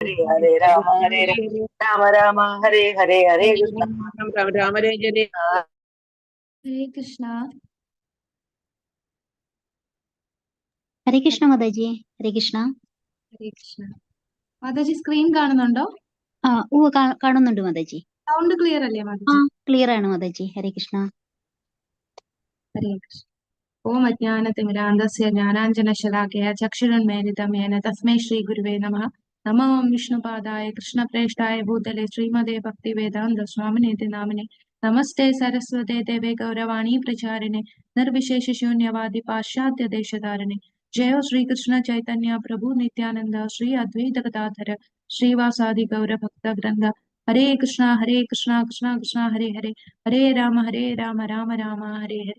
ഹരേ ഹരേ രാമ ഹരേ രാമ രാമ ഹരേ ഹരേ ഹരേ കൃഷ്ണ രാമരാജനെ ഹരേ കൃഷ്ണ. ഹരേ കൃഷ്ണ മാതാജി. ഹരേ കൃഷ്ണ. ഹരേ Krishna. Mataji screen കാണുന്നുണ്ടോ? കാണുന്നുണ്ട് Mataji. Sound clear അല്ലേ മാതാജി? ക്ലിയർ ആണ് മാതാജി. ഹരേ കൃഷ്ണ. ഹരേ കൃഷ്ണ. ഓം അജ്ഞാനതിമിരാന്ധസ്യ ജ്ഞാനാഞ്ജനശലാകയ ചക്ഷുരുന്മേലിതം യേന തസ്മൈ ശ്രീ ഗുരുവേ നമഃ. നമോ വിഷ്ണുപാദായ കൃഷ്ണപ്രേഷ്ഠായ ഭൂതലെ ശ്രീമതേ ഭക്തിവേദാന്ത സ്വാമിനേതി നാമിനെ. നമസ്തേ സരസ്വതേ ദേവേ ഗൗരവാണി പ്രചാരിണെ നിർവിശേഷ ശൂന്യവാദി പാശ്ചാത്യ ദേശധാരിണെ. ജയോ ശ്രീകൃഷ്ണ ചൈതന്യ പ്രഭു നിത്യാനന്ദ ശ്രീ അദ്വൈത ഗദാധര ശ്രീവാസാദി ഗൗരഭക്തവൃന്ദ. ഹരേ കൃഷ്ണ കൃഷ്ണ കൃഷ്ണ ഹരേ ഹരേ ഹരേ രാമ രാമ രാമ ഹരേ ഹരേ.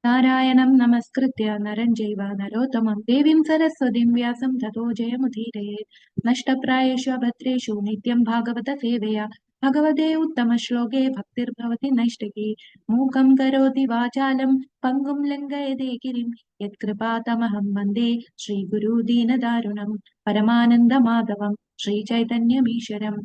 നാരായണം നമസ്കൃത്യ നരം ചൈവ നരോത്തമം ദേവീം സരസ്വതീം വ്യാസം തതോ ജയമുദീരയേത്. നഷ്ടപ്രായേഷു ഭദ്രേഷു നിത്യം ഭാഗവത സേവയാ ഭഗവതേ ഉത്തമ ശ്ലോകേ ഭക്തിർഭവതി നൈഷ്ഠികി. മൂകം കരോതി വാചാലം പങ്കും ലംഘയതേ ഗിരിം യത്കൃപാതമഹം വന്ദേ ശ്രീഗുരു ദീനദാരുണം പരമാനന്ദ മാധവം ശ്രീചൈതന്യമീശ്വരം.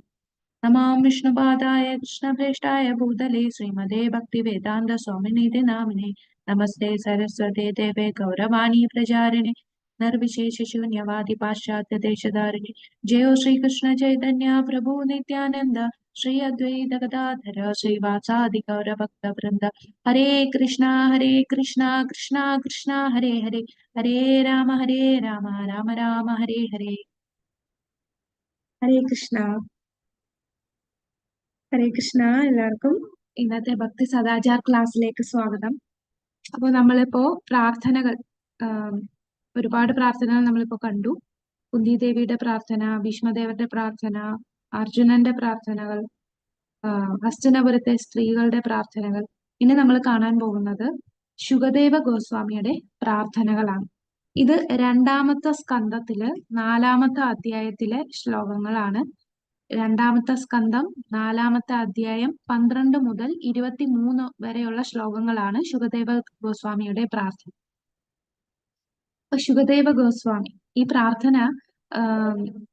നമാം വിഷ്ണുപാദായ കൃഷ്ണപ്രേഷ്ഠായ ഭൂതലേ ശ്രീമതേ ഭക്തിവേദാന്ത സ്വാമിനീതി നാമിനെ. നമസ്തേ സരസ്വതേ ദേവേ ഗൗരവാണി പ്രചാരിണെ നിർവിശേഷ ശൂന്യവാദി പാശ്ചാത്യ ദേശധാരിണി. ജയോ ശ്രീകൃഷ്ണ ചൈതന്യ പ്രഭു നിത്യാനന്ദ ശ്രീ അദ്വൈത ഗദാധര ശ്രീവാസാദി ഗൗരഭക്തവൃന്ദ. ഹരേ കൃഷ്ണ കൃഷ്ണ കൃഷ്ണ ഹരേ ഹരേ ഹരേ രാമ രാമ രാമ ഹരേ ഹരേ. ഹരേ കൃഷ്ണ. ഹരേ കൃഷ്ണ. എല്ലാവർക്കും ഇന്നത്തെ ഭക്തി സദാചാർ ക്ലാസ്സിലേക്ക് സ്വാഗതം. അപ്പോൾ നമ്മളിപ്പോ പ്രാർത്ഥനകൾ ഒരുപാട് പ്രാർത്ഥനകൾ നമ്മളിപ്പോ കണ്ടു. കുന്തിദേവിയുടെ പ്രാർത്ഥന, ഭീഷ്മദേവരുടെ പ്രാർത്ഥന, അർജുനന്റെ പ്രാർത്ഥനകൾ, ഹസ്തിനപുരത്തെ സ്ത്രീകളുടെ പ്രാർത്ഥനകൾ. ഇനി നമ്മൾ കാണാൻ പോകുന്നത് ശുകദേവ ഗോസ്വാമിയുടെ പ്രാർത്ഥനകളാണ്. ഇത് 2-ാമത്തെ സ്കന്ധത്തില് 4-ാമത്തെ അധ്യായത്തിലെ ശ്ലോകങ്ങളാണ്. 2-ാമത്തെ സ്കന്ധം 4-ാമത്തെ അധ്യായം 12 മുതൽ 23 വരെയുള്ള ശ്ലോകങ്ങളാണ് ശുകദേവ ഗോസ്വാമിയുടെ പ്രാർത്ഥന. അപ്പൊ ശുകദേവ ഗോസ്വാമി ഈ പ്രാർത്ഥന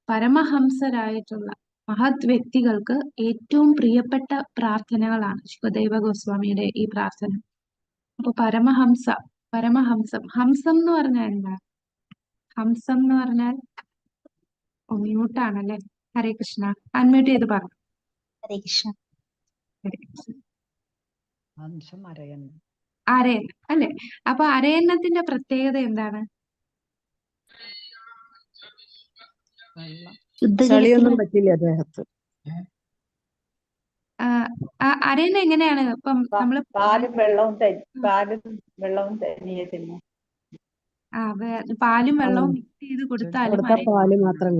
പരമഹംസരായിട്ടുള്ള മഹത് വ്യക്തികൾക്ക് ഏറ്റവും പ്രിയപ്പെട്ട പ്രാർത്ഥനകളാണ് ശുകദേവ ഗോസ്വാമിയുടെ ഈ പ്രാർത്ഥന. അപ്പൊ പരമഹംസം എന്ന് പറഞ്ഞാൽ എന്താ? ഹംസം എന്ന് പറഞ്ഞാൽ മ്യൂട്ടാണല്ലേ. ഹരേ കൃഷ്ണ. അൺമ്യൂട്ട് ചെയ്ത് പറഞ്ഞു. ഹരേ കൃഷ്ണ. അരയൻ അല്ലെ. അപ്പൊ അരയന്നത്തിന്റെ പ്രത്യേകത എന്താണ്? ചളിയൊന്നും പറ്റില്ല അദ്ദേഹത്ത്. അരയൻ എങ്ങനെയാണ്? ഇപ്പം നമ്മള് പാലും വെള്ളവും തനിയെ തിന്നു. പാലും വെള്ളവും മിക്സ് ചെയ്ത് കൊടുത്താലും പാല് മാത്രം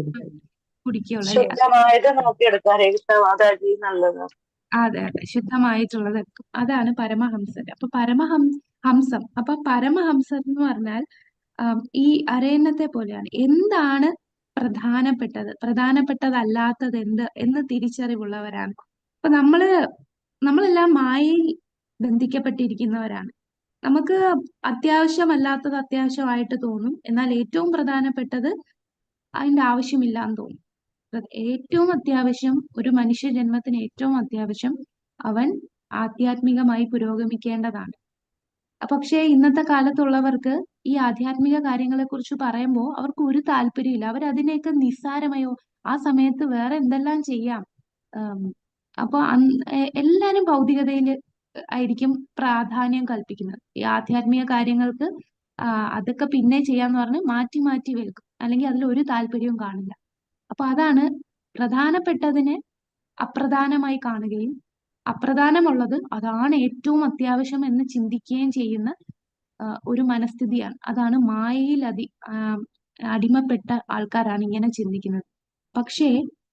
കുടിക്കുള്ളൂ. ശുദ്ധമായത് നോക്കിയെടുക്കാം. ഹരേ കൃഷ്ണ മാതാജി. നല്ലത്. അതെ ശുദ്ധമായിട്ടുള്ളത്. അതാണ് പരമഹംസൻ. അപ്പൊ ഹംസം. അപ്പൊ പരമഹംസൻ എന്ന് പറഞ്ഞാൽ ഈ അരയന്നത്തെ പോലെയാണ്. എന്താണ് പ്രധാനപ്പെട്ടതല്ലാത്തത് എന്ന് തിരിച്ചറിവുള്ളവരാണ്. അപ്പൊ നമ്മളെല്ലാം മായയിൽ ബന്ധിക്കപ്പെട്ടിരിക്കുന്നവരാണ്. നമുക്ക് അത്യാവശ്യമല്ലാത്തത് അത്യാവശ്യമായിട്ട് തോന്നും. എന്നാൽ ഏറ്റവും പ്രധാനപ്പെട്ടത് അതിന്റെ ആവശ്യമില്ല എന്ന് തോന്നും. ഏറ്റവും അത്യാവശ്യം ഒരു മനുഷ്യ ജന്മത്തിന് ഏറ്റവും അത്യാവശ്യം അവൻ ആധ്യാത്മികമായി പുരോഗമിക്കേണ്ടതാണ്. പക്ഷേ ഇന്നത്തെ കാലത്തുള്ളവർക്ക് ഈ ആധ്യാത്മിക കാര്യങ്ങളെ കുറിച്ച് പറയുമ്പോൾ അവർക്ക് ഒരു താല്പര്യമില്ല. അവരതിനെയൊക്കെ നിസ്സാരമായോ ആ സമയത്ത് വേറെ എന്തെല്ലാം ചെയ്യാം. അപ്പൊ എല്ലാരും ഭൗതികതയിൽ ആയിരിക്കും പ്രാധാന്യം കൽപ്പിക്കുന്നത്. ഈ ആധ്യാത്മിക കാര്യങ്ങൾക്ക് അതൊക്കെ പിന്നെ ചെയ്യാന്ന് പറഞ്ഞ് മാറ്റി വെക്കും. അല്ലെങ്കിൽ അതിൽ ഒരു താല്പര്യവും കാണില്ല. അപ്പൊ അതാണ് പ്രധാനപ്പെട്ടതിനെ അപ്രധാനമായി കാണുകയും അപ്രധാനമുള്ളത് അതാണ് ഏറ്റവും അത്യാവശ്യം എന്ന് ചിന്തിക്കുകയും ചെയ്യുന്ന ഒരു മനസ്ഥിതിയാണ്. അതാണ് മായയിൽ അടിമപ്പെട്ട ആൾക്കാരാണ് ഇങ്ങനെ ചിന്തിക്കുന്നത്. പക്ഷേ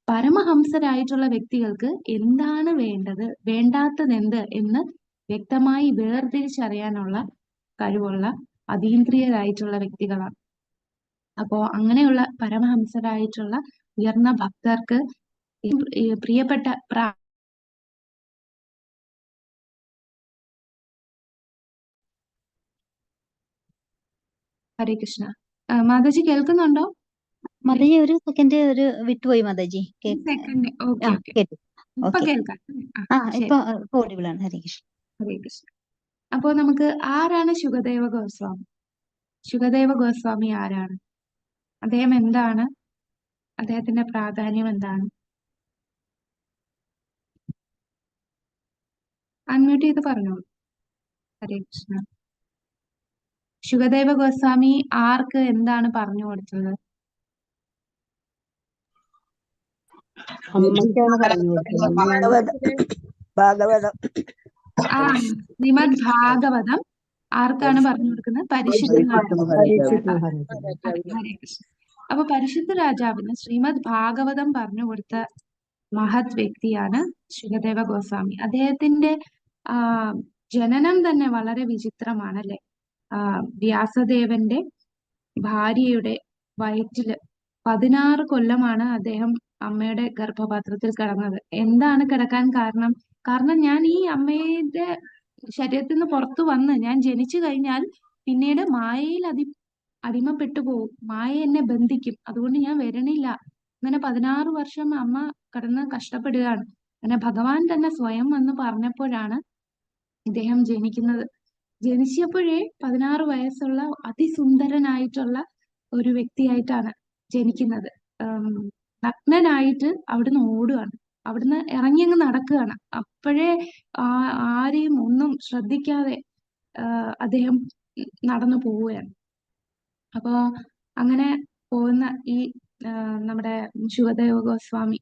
പരമഹംസരായിട്ടുള്ള വ്യക്തികൾക്ക് എന്താണ് വേണ്ടത്, വേണ്ടാത്തത് എന്ത് എന്ന് വ്യക്തമായി വേർതിരിച്ചറിയാനുള്ള കഴിവുള്ള അതീന്ദ്രിയരായിട്ടുള്ള വ്യക്തികളാണ്. അപ്പോ അങ്ങനെയുള്ള പരമഹംസരായിട്ടുള്ള ഉയർന്ന ഭക്തർക്ക് പ്രിയപ്പെട്ട ഹരേ കൃഷ്ണ. മാതാജി കേൾക്കുന്നുണ്ടോ? മാതാജി ഒരു സെക്കൻഡ് വിട്ടുപോയി മാതാജി. സെക്കൻഡ്. Okay okay. കേട്ടു. ഇപ്പൊ ഓക്കെ. കേൾക്കാം. ശരി. ഇപ്പൊ ഓഡിബിൾ ആണ്. ഹരേ കൃഷ്ണ. ഹരേ കൃഷ്ണ. അപ്പോ നമുക്ക് ആരാണ് ശുകദേവ ഗോസ്വാമി? ശുകദേവ ഗോസ്വാമി ആരാണ്? അദ്ദേഹം എന്താണ്? അദ്ദേഹത്തിന്റെ പ്രാധാന്യം എന്താണ്? അൺമ്യൂട്ട് ചെയ്ത് പറഞ്ഞോളൂ. ഹരേ കൃഷ്ണ. ശുകദേവ ഗോസ്വാമി ആർക്ക് എന്താണ് പറഞ്ഞു കൊടുത്തത്? അമ്മയ്ക്കാണ് പറഞ്ഞു കൊടുത്തത്. അമ്മയാണ് ഭാഗവതം ആ ശ്രീമദ് ഭാഗവതം ആർക്കാണ് പറഞ്ഞു കൊടുക്കുന്നത്? പരിശുദ്ധ പരീക്ഷിത് രാജാവ്. മഹാരാജാവ്. ഹരേ കൃഷ്ണ. അപ്പൊ പരിശുദ്ധ രാജാവിന് ശ്രീമദ് ഭാഗവതം പറഞ്ഞു കൊടുത്ത മഹത് വ്യക്തിയാണ് ശുകദേവ ഗോസ്വാമി. അദ്ദേഹത്തിന്റെ ആ ജനനം തന്നെ വളരെ വിചിത്രമാണല്ലേ. വ്യാസദേവന്റെ ഭാര്യയുടെ വയറ്റില് 16 കൊല്ലമാണ് അദ്ദേഹം അമ്മയുടെ ഗർഭപാത്രത്തിൽ കിടന്നത്. എന്താണ് കിടക്കാൻ കാരണം? കാരണം ഞാൻ ഈ അമ്മയുടെ ശരീരത്തിൽ നിന്ന് പുറത്തു വന്ന് ഞാൻ ജനിച്ചു കഴിഞ്ഞാൽ പിന്നീട് മായയിൽ അടിമപ്പെട്ടു പോകും. മായ എന്നെ ബന്ധിക്കും. അതുകൊണ്ട് ഞാൻ വരണില്ല. അങ്ങനെ 16 വർഷം അമ്മ കിടന്ന് കഷ്ടപ്പെടുകയാണ്. അങ്ങനെ ഭഗവാൻ തന്നെ സ്വയം വന്ന് പറഞ്ഞപ്പോഴാണ് ഇദ്ദേഹം ജനിക്കുന്നത്. ജനിച്ചപ്പോഴേ 16 വയസ്സുള്ള അതിസുന്ദരനായിട്ടുള്ള ഒരു വ്യക്തിയായിട്ടാണ് ജനിക്കുന്നത്. നഗ്നനായിട്ട് അവിടുന്ന് ഓടുകയാണ്. അവിടുന്ന് ഇറങ്ങി അങ്ങ് നടക്കുകയാണ്. അപ്പോഴേ ആരെയും ഒന്നും ശ്രദ്ധിക്കാതെ അദ്ദേഹം നടന്നു പോവുകയാണ്. അപ്പോ അങ്ങനെ പോകുന്ന ഈ നമ്മുടെ ശുകദേവ ഗോസ്വാമി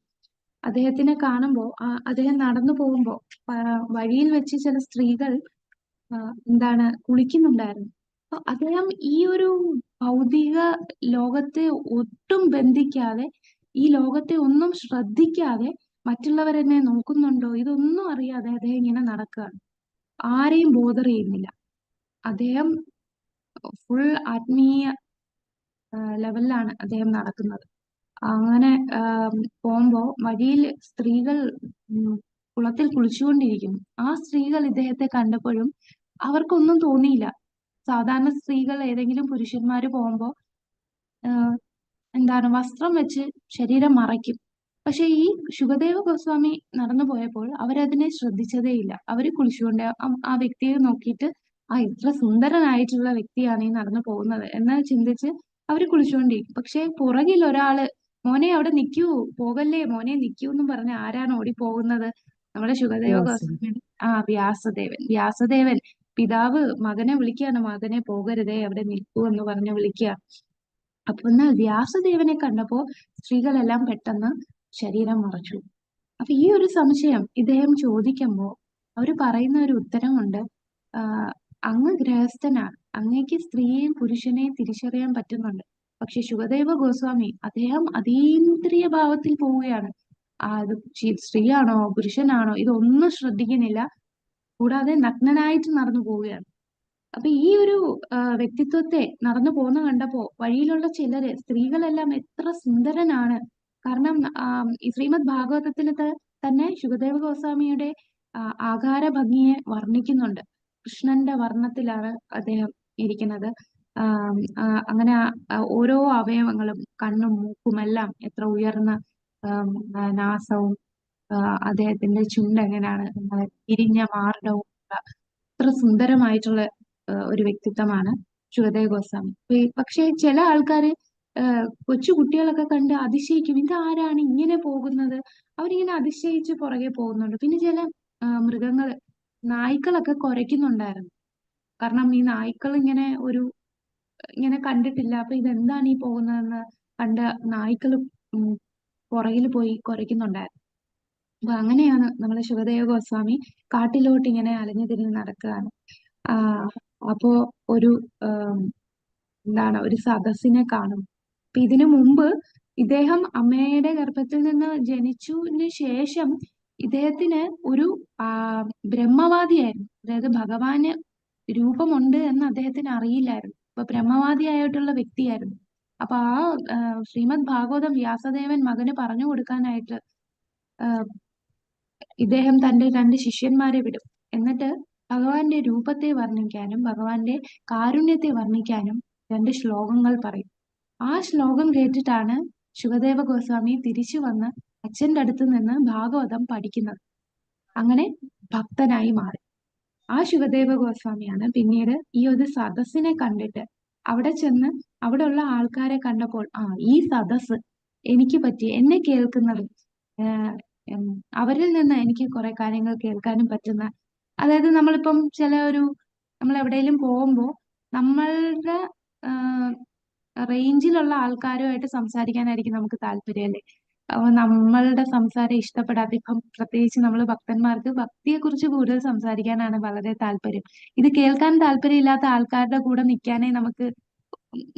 അദ്ദേഹത്തിനെ കാണുമ്പോൾ അദ്ദേഹം നടന്നു പോകുമ്പോൾ വഴിയിൽ വെച്ച് ചില സ്ത്രീകൾ എന്താണ് കുളിക്കുന്നുണ്ടായിരുന്നു. അപ്പൊ അദ്ദേഹം ഈ ഒരു ഭൗതിക ലോകത്തെ ഒട്ടും ബന്ധിക്കാതെ, ഈ ലോകത്തെ ഒന്നും ശ്രദ്ധിക്കാതെ, മറ്റുള്ളവരെന്നെ നോക്കുന്നുണ്ടോ ഇതൊന്നും അറിയാതെ അദ്ദേഹം ഇങ്ങനെ നടക്കുകയാണ്. ആരെയും ബോധർ ചെയ്യുന്നില്ല. അദ്ദേഹം ഫുൾ ആത്മീയ ലെവലിലാണ് അദ്ദേഹം നടക്കുന്നത്. അങ്ങനെ പോകുമ്പോ വഴിയിൽ സ്ത്രീകൾ കുളത്തിൽ കുളിച്ചുകൊണ്ടിരിക്കുന്നു. ആ സ്ത്രീകൾ ഇദ്ദേഹത്തെ കണ്ടപ്പോഴും അവർക്കൊന്നും തോന്നിയില്ല. സാധാരണ സ്ത്രീകൾ ഏതെങ്കിലും പുരുഷന്മാര് പോകുമ്പോ എന്താണ് വസ്ത്രം വെച്ച് ശരീരം മറയ്ക്കും. പക്ഷെ ഈ ശുകദേവ ഗോസ്വാമി നടന്നു പോയപ്പോൾ അവരതിനെ ശ്രദ്ധിച്ചതേയില്ല. അവര് കുളിച്ചുകൊണ്ട് ആ വ്യക്തിയെ നോക്കിയിട്ട് ഇത്ര സുന്ദരനായിട്ടുള്ള വ്യക്തിയാണ് ഈ നടന്നു പോകുന്നത് എന്ന് ചിന്തിച്ച് അവര് കുളിച്ചുകൊണ്ടിരിക്കും. പക്ഷെ പുറകിൽ ഒരാള് മോനെ അവിടെ നിൽക്കൂ, പോകല്ലേ മോനെ നിൽക്കൂ എന്നും പറഞ്ഞ് ആരാണ് ഓടിപ്പോകുന്നത്? നമ്മുടെ ശുകദേവ ഗോസ്വാമി. വ്യാസദേവൻ പിതാവ് മകനെ വിളിക്കുകയാണ്, മകനെ പോകരുതേ, അവിടെ നിൽക്കൂ എന്ന് പറഞ്ഞ് വിളിക്കുക. അപ്പൊ എന്നാൽ വ്യാസദേവനെ കണ്ടപ്പോ സ്ത്രീകളെല്ലാം പെട്ടെന്ന് ശരീരം മറച്ചു. അപ്പൊ ഈ ഒരു സംശയം ഇദ്ദേഹം ചോദിക്കുമ്പോ അവര് പറയുന്ന ഒരു ഉത്തരമുണ്ട്. അങ്ങ് ഗൃഹസ്ഥനാണ്, അങ്ങേക്ക് സ്ത്രീയെയും പുരുഷനെയും തിരിച്ചറിയാൻ പറ്റുന്നുണ്ട്. പക്ഷെ ശുകദേവ ഗോസ്വാമി അദ്ദേഹം അതീന്ദ്രിയ ഭാവത്തിൽ പോവുകയാണ്. അത് സ്ത്രീയാണോ പുരുഷനാണോ ഇതൊന്നും ശ്രദ്ധിക്കുന്നില്ല. കൂടാതെ നഗ്നനായിട്ട് നടന്നു പോവുകയാണ്. അപ്പൊ ഈ ഒരു വ്യക്തിത്വത്തെ നടന്നു പോകുന്ന കണ്ടപ്പോ വഴിയിലുള്ള ചിലര് സ്ത്രീകളെല്ലാം എത്ര സുന്ദരനാണ്. കാരണം ഈ ശ്രീമദ് ഭാഗവതത്തിൽ തന്നെ ശുകദേവ ഗോസ്വാമിയുടെ ആകാര ഭംഗിയെ വർണ്ണിക്കുന്നുണ്ട്. കൃഷ്ണന്റെ വർണ്ണത്തിലാണ് അദ്ദേഹം ഇരിക്കുന്നത്. അങ്ങനെ ഓരോ അവയവങ്ങളും കണ്ണും മൂക്കും എല്ലാം എത്ര ഉയർന്ന നാസവും അദ്ദേഹത്തിന്റെ ചുണ്ട് എങ്ങനെയാണ് ഇരിഞ്ഞ മാർഗവും അത്ര സുന്ദരമായിട്ടുള്ള ഒരു വ്യക്തിത്വമാണ് ശുകദേവ ഗോസ്വാമി. പക്ഷെ ചില ആൾക്കാര് കൊച്ചു കുട്ടികളൊക്കെ കണ്ട് അതിശയിക്കും, ഇതാരാണ് ഇങ്ങനെ പോകുന്നത്? അവരിങ്ങനെ അതിശയിച്ച് പുറകെ പോകുന്നുണ്ട്. പിന്നെ ചില മൃഗങ്ങൾ, നായ്ക്കളൊക്കെ കുരയ്ക്കുന്നുണ്ടായിരുന്നു. കാരണം ഈ നായ്ക്കൾ ഇങ്ങനെ കണ്ടിട്ടില്ല. അപ്പൊ ഇതെന്താണ് ഈ പോകുന്നതെന്ന് കണ്ട നായ്ക്കൾ പുറകിൽ പോയി കുരയ്ക്കുന്നുണ്ടായിരുന്നു. അപ്പൊ അങ്ങനെയാണ് നമ്മുടെ ശുകദേവ ഗോസ്വാമി കാട്ടിലോട്ട് ഇങ്ങനെ അലഞ്ഞു തിരിഞ്ഞ് നടക്കുകയാണ്. അപ്പോ ഒരു ഒരു സദസ്സിനെ കാണും. അപ്പൊ ഇതിനു മുമ്പ് ഇദ്ദേഹം അമ്മയുടെ ഗർഭത്തിൽ നിന്ന് ജനിച്ചതിന് ശേഷം ഇദ്ദേഹത്തിന് ഒരു ബ്രഹ്മവാദിയായിരുന്നു. അതായത് ഭഗവാന് രൂപമുണ്ട് എന്ന് അദ്ദേഹത്തിന് അറിയില്ലായിരുന്നു. അപ്പൊ ബ്രഹ്മവാദിയായിട്ടുള്ള വ്യക്തിയായിരുന്നു. അപ്പൊ ശ്രീമദ് ഭാഗവതം വ്യാസദേവൻ മകന് പറഞ്ഞു കൊടുക്കാനായിട്ട് ഇദ്ദേഹം തന്റെ 2 ശിഷ്യന്മാരെ വിടും. എന്നിട്ട് ഭഗവാന്റെ രൂപത്തെ വർണ്ണിക്കാനും ഭഗവാന്റെ കാരുണ്യത്തെ വർണ്ണിക്കാനും 2 ശ്ലോകങ്ങൾ പറയും. ആ ശ്ലോകം കേട്ടിട്ടാണ് ശുകദേവ ഗോസ്വാമി തിരിച്ചു വന്ന് അച്ഛന്റെ അടുത്ത് നിന്ന് ഭാഗവതം പഠിക്കുന്നത്. അങ്ങനെ ഭക്തനായി മാറി. ആ ശുകദേവ ഗോസ്വാമിയാണ് പിന്നീട് ഈ ഒരു സദസ്സിനെ കണ്ടിട്ട് അവിടെ ചെന്ന് അവിടെയുള്ള ആൾക്കാരെ കണ്ടപ്പോൾ ഈ സദസ്സ് എനിക്ക് പറ്റി, എന്നെ കേൾക്കുന്നത്, അവരിൽ നിന്ന് എനിക്ക് കുറെ കാര്യങ്ങൾ കേൾക്കാനും പറ്റുന്ന, അതായത് നമ്മളിപ്പം നമ്മൾ എവിടെയെങ്കിലും പോകുമ്പോൾ നമ്മളുടെ റേഞ്ചിലുള്ള ആൾക്കാരുമായിട്ട് സംസാരിക്കാനായിരിക്കും നമുക്ക് താല്പര്യം, അല്ലേ? അപ്പൊ നമ്മളുടെ സംസാരം ഇഷ്ടപ്പെടാത്ത, ഇപ്പം പ്രത്യേകിച്ച് നമ്മൾ ഭക്തന്മാർക്ക് ഭക്തിയെ കുറിച്ച് കൂടുതൽ സംസാരിക്കാനാണ് വളരെ താല്പര്യം. ഇത് കേൾക്കാൻ താല്പര്യമില്ലാത്ത ആൾക്കാരുടെ കൂടെ നിൽക്കാനേ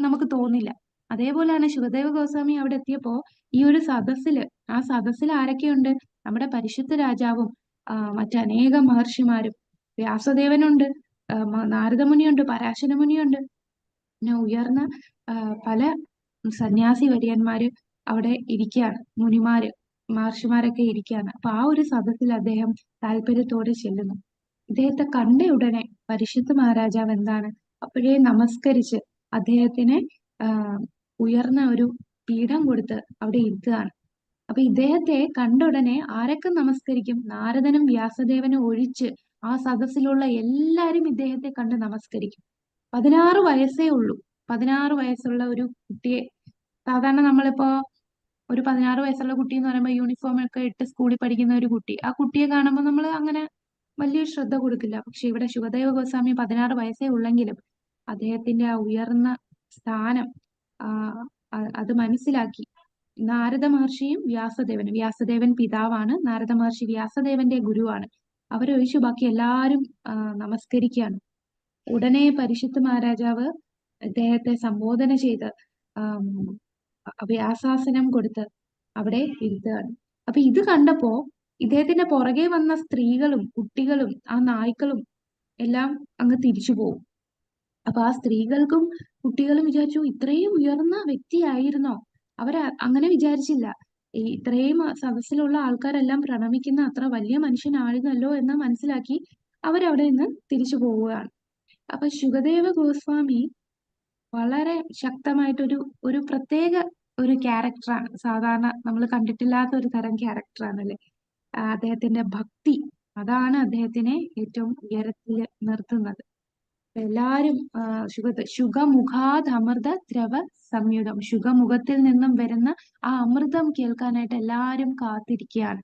നമുക്ക് തോന്നില്ല. അതേപോലെയാണ് ശുകദേവ ഗോസ്വാമി അവിടെ എത്തിയപ്പോ ഈ ഒരു ആ സദസ്സിൽ ആരൊക്കെയുണ്ട്? നമ്മുടെ പരിശുദ്ധ രാജാവും മറ്റനേകം മഹർഷിമാരും, വ്യാസദേവനുണ്ട്, നാരദമുനിയുണ്ട്, പരാശരമുനിയുണ്ട്, പിന്നെ ഉയർന്ന പല സന്യാസി വര്യന്മാര് അവിടെ ഇരിക്കുകയാണ്, മുനിമാര്, മഹർഷിമാരൊക്കെ ഇരിക്കുകയാണ്. അപ്പൊ ആ ഒരു സദസ്സിൽ അദ്ദേഹം താല്പര്യത്തോടെ ചെല്ലുന്നു. ഇദ്ദേഹത്തെ കണ്ട ഉടനെ പരിശുദ്ധ മഹാരാജാവ് എന്താണ്, അപ്പോഴേ നമസ്കരിച്ച് അദ്ദേഹത്തിന് ഉയർന്ന ഒരു പീഠം കൊടുത്ത് അവിടെ ഇരുത്തുകയാണ്. അപ്പൊ ഇദ്ദേഹത്തെ കണ്ട ഉടനെ ആരൊക്കെ നമസ്കരിക്കും? നാരദനും വ്യാസദേവനും ഒഴിച്ച് ആ സദസ്സിലുള്ള എല്ലാരും ഇദ്ദേഹത്തെ കണ്ട് നമസ്കരിക്കും. 16 വയസ്സേ ഉള്ളൂ. 16 വയസ്സുള്ള ഒരു കുട്ടിയെ, സാധാരണ നമ്മളിപ്പോ ഒരു 16 വയസ്സുള്ള കുട്ടി എന്ന് പറയുമ്പോൾ യൂണിഫോം ഒക്കെ ഇട്ട് സ്കൂളിൽ പഠിക്കുന്ന ഒരു കുട്ടി, ആ കുട്ടിയെ കാണുമ്പോൾ നമ്മൾ അങ്ങനെ വലിയ ശ്രദ്ധ കൊടുക്കില്ല. പക്ഷെ ഇവിടെ ശുകദേവ ഗോസ്വാമി 16 വയസ്സേ ഉള്ളെങ്കിലും അദ്ദേഹത്തിന്റെ ആ ഉയർന്ന സ്ഥാനം അത് മനസ്സിലാക്കി നാരദ മഹർഷിയും വ്യാസദേവൻ പിതാവാണ്, നാരദ മഹർഷി വ്യാസദേവന്റെ ഗുരുവാണ്, അവരൊഴിച്ചു ബാക്കി എല്ലാവരും നമസ്കരിക്കുകയാണ്. ഉടനെ പരിശുദ്ധ മഹാരാജാവ് ഇദ്ദേഹത്തെ സംബോധന ചെയ്ത് വ്യാസാസനം കൊടുത്ത് അവിടെ ഇരുത്തുകയാണ്. അപ്പൊ ഇത് കണ്ടപ്പോ ഇദ്ദേഹത്തിന്റെ പുറകെ വന്ന സ്ത്രീകളും കുട്ടികളും ആ നായ്ക്കളും എല്ലാം അങ്ങ് തിരിച്ചു പോകും. അപ്പൊ ആ സ്ത്രീകൾക്കും കുട്ടികളും വിചാരിച്ചു, ഇത്രയും ഉയർന്ന വ്യക്തിയായിരുന്നോ? അങ്ങനെ വിചാരിച്ചില്ല. ഇത്രയും സദസ്സിലുള്ള ആൾക്കാരെല്ലാം പ്രണമിക്കുന്ന അത്ര വലിയ മനുഷ്യനായിരുന്നല്ലോ എന്ന് മനസ്സിലാക്കി അവരവിടെ നിന്ന് തിരിച്ചു പോവുകയാണ്. അപ്പൊ ശുകദേവ ഗോസ്വാമി വളരെ ശക്തമായിട്ടൊരു പ്രത്യേക ഒരു ക്യാരക്ടറാണ്. സാധാരണ നമ്മൾ കണ്ടിട്ടില്ലാത്ത ഒരു തരം ക്യാരക്ടറാണല്ലേ. അദ്ദേഹത്തിന്റെ ഭക്തി, അതാണ് അദ്ദേഹത്തിനെ ഏറ്റവും ഉയരത്തിൽ നിർത്തുന്നത്. എല്ലാരും ശുഖമുഖാത് അമൃത ദ്രവ സംയുതം, ശുഖമുഖത്തിൽ നിന്നും വരുന്ന ആ അമൃതം കേൾക്കാനായിട്ട് എല്ലാരും കാത്തിരിക്കുകയാണ്.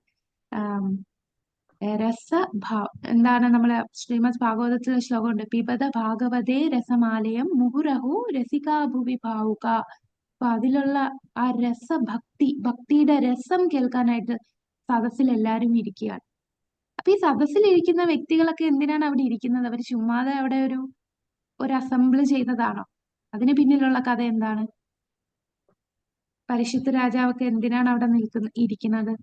എന്താണ് നമ്മളെ ശ്രീമദ് ഭാഗവതത്തിലെ ശ്ലോകമുണ്ട്, പിബത ഭാഗവതേ രസമാലയം മുഹുരഹു രസികാഭുവി ഭാവുക. അപ്പൊ അതിലുള്ള ആ ഭക്തിയുടെ രസം കേൾക്കാനായിട്ട് സദസ്സിൽ എല്ലാരും ഇരിക്കുകയാണ്. അപ്പൊ ഈ സദസ്സിലിരിക്കുന്ന വ്യക്തികളൊക്കെ എന്തിനാണ് അവിടെ ഇരിക്കുന്നത്? അവർ ചുമ്മാതെ അവിടെ ഒരു അസംബിൾ ചെയ്തതാണോ? അതിന് പിന്നിലുള്ള കഥ എന്താണ്? പരിശുദ്ധ രാജാവൊക്കെ എന്തിനാണ് അവിടെ ഇരിക്കുന്നത്?